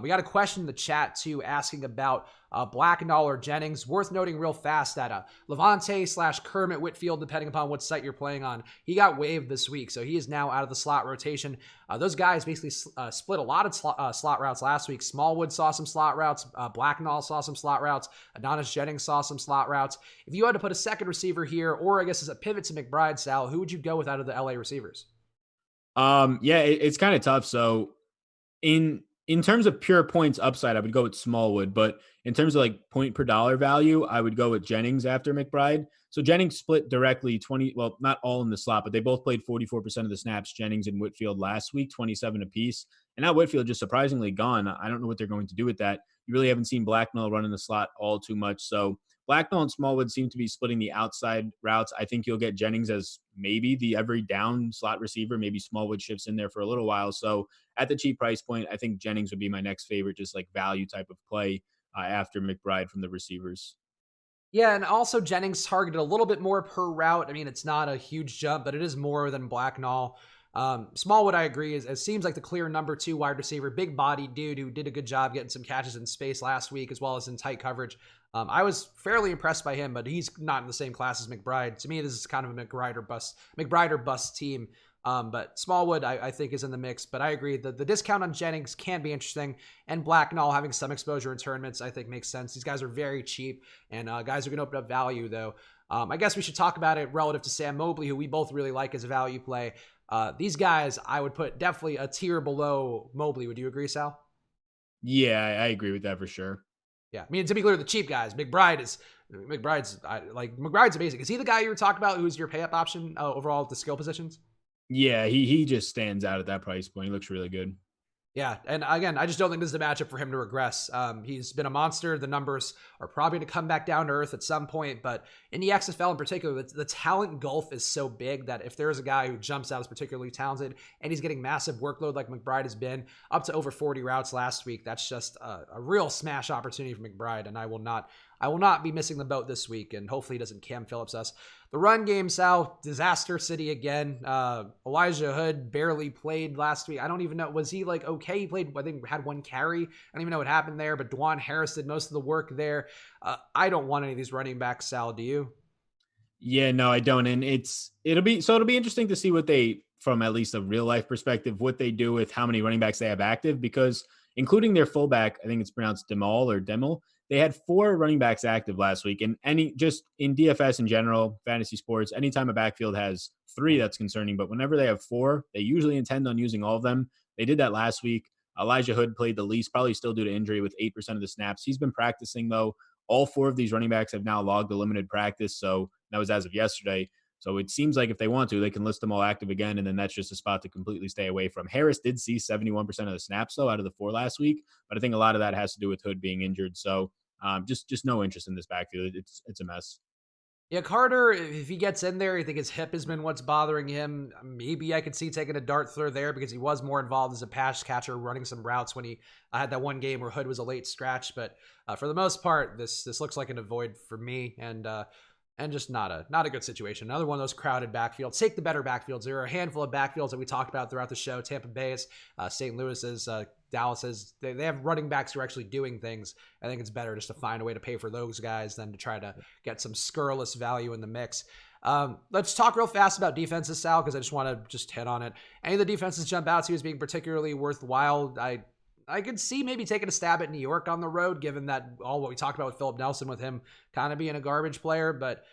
We got a question in the chat too, asking about Blacknall or Jennings. Worth noting real fast that Levante/Kermit Whitfield, depending upon what site you're playing on, he got waived this week, so he is now out of the slot rotation. Those guys basically split a lot of slot routes last week. Smallwood saw some slot routes. Blacknall saw some slot routes. Adonis Jennings saw some slot routes. If you had to put a second receiver here, or I guess as a pivot to McBride, Sal, who would you go with out of the LA receivers? Yeah, it's kind of tough. So in In terms of pure points upside, I would go with Smallwood, but in terms of like point per dollar value, I would go with Jennings after McBride. So Jennings split directly 20, well, not all in the slot, but they both played 44% of the snaps, Jennings and Whitfield last week, 27 apiece. And now Whitfield just surprisingly gone. I don't know what they're going to do with that. You really haven't seen Blacknell run in the slot all too much. So Blacknell and Smallwood seem to be splitting the outside routes. I think you'll get Jennings as maybe the every down slot receiver. Maybe Smallwood shifts in there for a little while. So at the cheap price point, I think Jennings would be my next favorite, just like value type of play after McBride from the receivers. Yeah, and also Jennings targeted a little bit more per route. I mean, it's not a huge jump, but it is more than Blacknall. Smallwood, I agree, it seems like the clear number 2 wide receiver, big body dude who did a good job getting some catches in space last week as well as in tight coverage. I was fairly impressed by him, but he's not in the same class as McBride. To me, this is kind of a McBride or bust team. But Smallwood, I think, is in the mix. But I agree that the discount on Jennings can be interesting. And Blacknall having some exposure in tournaments, I think, makes sense. These guys are very cheap, and guys are going to open up value, though. I guess we should talk about it relative to Sam Mobley, who we both really like as a value play. These guys, I would put definitely a tier below Mobley. Would you agree, Sal? Yeah, I agree with that for sure. Yeah, I mean, to be clear, the cheap guys. McBride's amazing. Is he the guy you were talking about who's your pay up option overall at the skill positions? Yeah, he just stands out at that price point. He looks really good. Yeah, and again, I just don't think this is a matchup for him to regress. He's been a monster. The numbers are probably going to come back down to earth at some point, but in the XFL in particular, the talent gulf is so big that if there's a guy who jumps out as particularly talented and he's getting massive workload like McBride has been, up to over 40 routes last week, that's just a real smash opportunity for McBride, and I will not be missing the boat this week, and hopefully he doesn't Cam Phillips us. The run game, Sal, disaster city again. Elijah Hood barely played last week. I don't even know. Was he like okay? He played, I think, had 1 carry. I don't even know what happened there, but Dwan Harris did most of the work there. I don't want any of these running backs, Sal. Do you? Yeah, no, I don't. And it'll be interesting to see what they, from at least a real life perspective, what they do with how many running backs they have active, because including their fullback, I think it's pronounced Demal or Demel, they had 4 running backs active last week. And just in DFS in general, fantasy sports, anytime a backfield has 3, that's concerning. But whenever they have 4, they usually intend on using all of them. They did that last week. Elijah Hood played the least, probably still due to injury with 8% of the snaps. He's been practicing though. All 4 of these running backs have now logged a limited practice. So that was as of yesterday. So it seems like if they want to, they can list them all active again, and then that's just a spot to completely stay away from. Harris did see 71% of the snaps, though, out of the 4 last week, but I think a lot of that has to do with Hood being injured. So just no interest in this backfield. It's a mess. Yeah, Carter, if he gets in there, I think his hip has been what's bothering him. Maybe I could see taking a dart throw there because he was more involved as a pass catcher, running some routes when he had that one game where Hood was a late scratch. But for the most part, this looks like an avoid for me, and just not a good situation. Another one of those crowded backfields. Take the better backfields. There are a handful of backfields that we talked about throughout the show. Tampa Bay's, St. Louis's, Dallas's. They have running backs who are actually doing things. I think it's better just to find a way to pay for those guys than to try to get some scurrilous value in the mix. Let's talk real fast about defenses, Sal, because I just want to just hit on it. Any of the defenses jump out to you as being particularly worthwhile? I could see maybe taking a stab at New York on the road, given that all what we talked about with Philip Nelson, with him kind of being a garbage player. But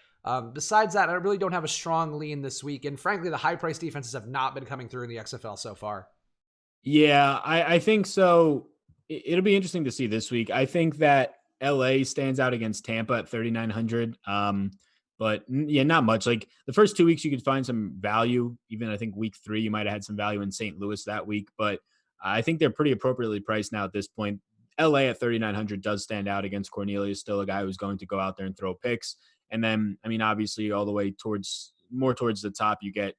besides that, I really don't have a strong lean this week. And frankly, the high-priced defenses have not been coming through in the XFL so far. Yeah, I think so. It'll be interesting to see this week. I think that LA stands out against Tampa at 3,900. But yeah, not much. Like the first 2 weeks, you could find some value. Even I think week 3, you might have had some value in St. Louis that week. But I think they're pretty appropriately priced now at this point. LA at 3,900 does stand out against Cornelius, still a guy who's going to go out there and throw picks. And then, I mean, obviously, all the way towards the top, you get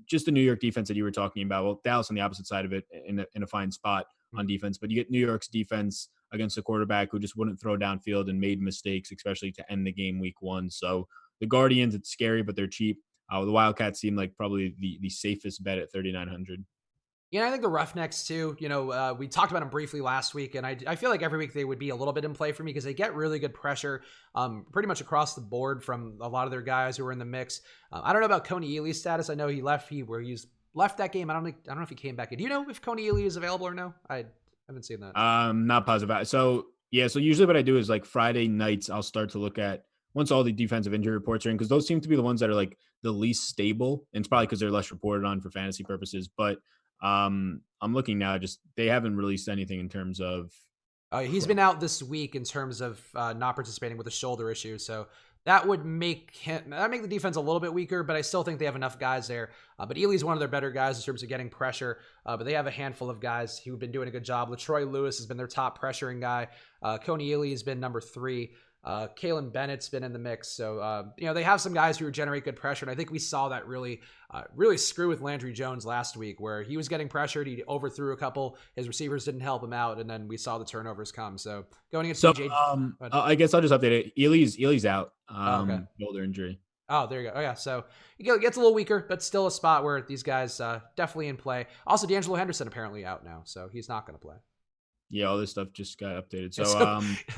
just the New York defense that you were talking about. Well, Dallas on the opposite side of it in a fine spot on defense, but you get New York's defense against a quarterback who just wouldn't throw downfield and made mistakes, especially to end the game week 1. So the Guardians, it's scary, but they're cheap. The Wildcats seem like probably the safest bet at 3,900. Yeah, I think the Roughnecks too. We talked about them briefly last week, and I feel like every week they would be a little bit in play for me because they get really good pressure pretty much across the board from a lot of their guys who are in the mix. I don't know about Coney Ely's status. I know he left. He's left that game. I don't know if he came back in. Do you know if Coney Ely is available or no? I haven't seen that. Not positive. So usually what I do is like Friday nights, I'll start to look at once all the defensive injury reports are in, because those seem to be the ones that are like the least stable. And it's probably because they're less reported on for fantasy purposes. But I'm looking now, just they haven't released anything in terms of. He's been out this week in terms of not participating with a shoulder issue, so that would make the defense a little bit weaker. But I still think they have enough guys there. But Ely's one of their better guys in terms of getting pressure. But they have a handful of guys who've been doing a good job. LaTroy Lewis has been their top pressuring guy. Coney Ely has been number 3. Kalen Bennett's been in the mix. So, they have some guys who generate good pressure. And I think we saw that really screw with Landry Jones last week, where he was getting pressured. He overthrew a couple. His receivers didn't help him out. And then we saw the turnovers come. So going against DJ. I guess I'll just update it. Ely's out. Okay. Shoulder injury. Oh, there you go. Oh, yeah. So it gets a little weaker, but still a spot where these guys definitely in play. Also, D'Angelo Henderson apparently out now, so he's not going to play. Yeah, all this stuff just got updated. So,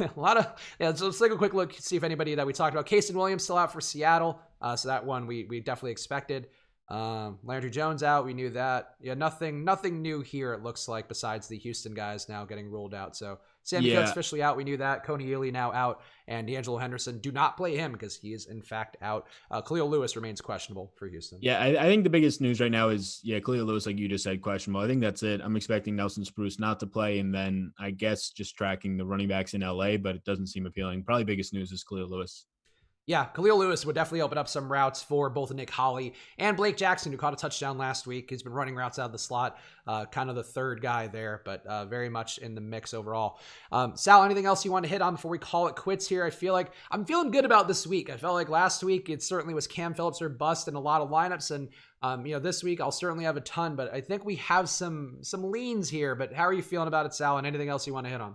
a lot of So let's take a quick look, see if anybody that we talked about. Casey Williams still out for Seattle, so that one we definitely expected. Landry Jones out, we knew that. Yeah, nothing new here. It looks like besides the Houston guys now getting ruled out. So Sammy Coates officially out. We knew that. Coney Ely now out, and D'Angelo Henderson, do not play him because he is in fact out. Khalil Lewis remains questionable for Houston. Yeah, I think the biggest news right now is Khalil Lewis, like you just said, questionable. I think that's it. I'm expecting Nelson Spruce not to play, and then I guess just tracking the running backs in LA, but it doesn't seem appealing. Probably biggest news is Khalil Lewis. Yeah, Khalil Lewis would definitely open up some routes for both Nick Holley and Blake Jackson, who caught a touchdown last week. He's been running routes out of the slot, kind of the third guy there, but very much in the mix overall. Sal, anything else you want to hit on before we call it quits here? I feel like I'm feeling good about this week. I felt like last week it certainly was Cam Phillips or bust in a lot of lineups, and this week I'll certainly have a ton, but I think we have some leans here. But how are you feeling about it, Sal, and anything else you want to hit on?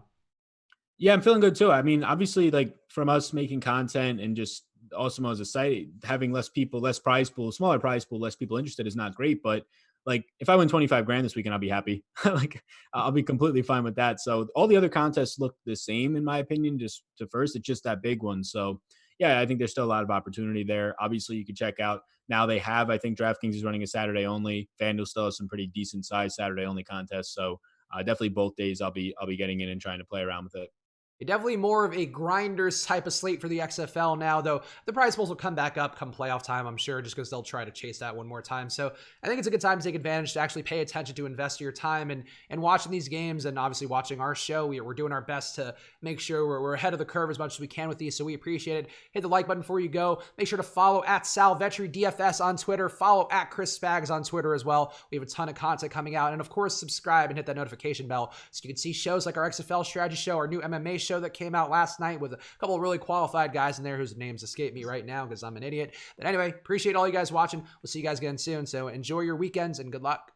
Yeah, I'm feeling good too. I mean, obviously, like from us making content and just also as a site, having less people, less prize pool, smaller prize pool, less people interested is not great. But like, if I win 25 grand this weekend, I'll be happy. Like, I'll be completely fine with that. So all the other contests look the same, in my opinion, just to first. It's just that big one. So yeah, I think there's still a lot of opportunity there. Obviously, you can check out now. They have, I think, DraftKings is running a Saturday only. FanDuel still has some pretty decent size Saturday only contests. So definitely both days I'll be getting in and trying to play around with it. Definitely more of a grinders type of slate for the XFL now, though the prize pools will come back up come playoff time, I'm sure, just because they'll try to chase that one more time. So I think it's a good time to take advantage, to actually pay attention, to invest your time and watching these games, and obviously watching our show. We're doing our best to make sure we're ahead of the curve as much as we can with these, so we appreciate it. Hit the like button before you go. Make sure to follow at Sal Vetri DFS on Twitter. Follow at Chris Spags on Twitter as well. We have a ton of content coming out. And of course, subscribe and hit that notification bell so you can see shows like our XFL Strategy show, our new MMA show that came out last night with a couple of really qualified guys in there whose names escape me right now because I'm an idiot. But anyway, appreciate all you guys watching. We'll see you guys again soon. So enjoy your weekends and good luck.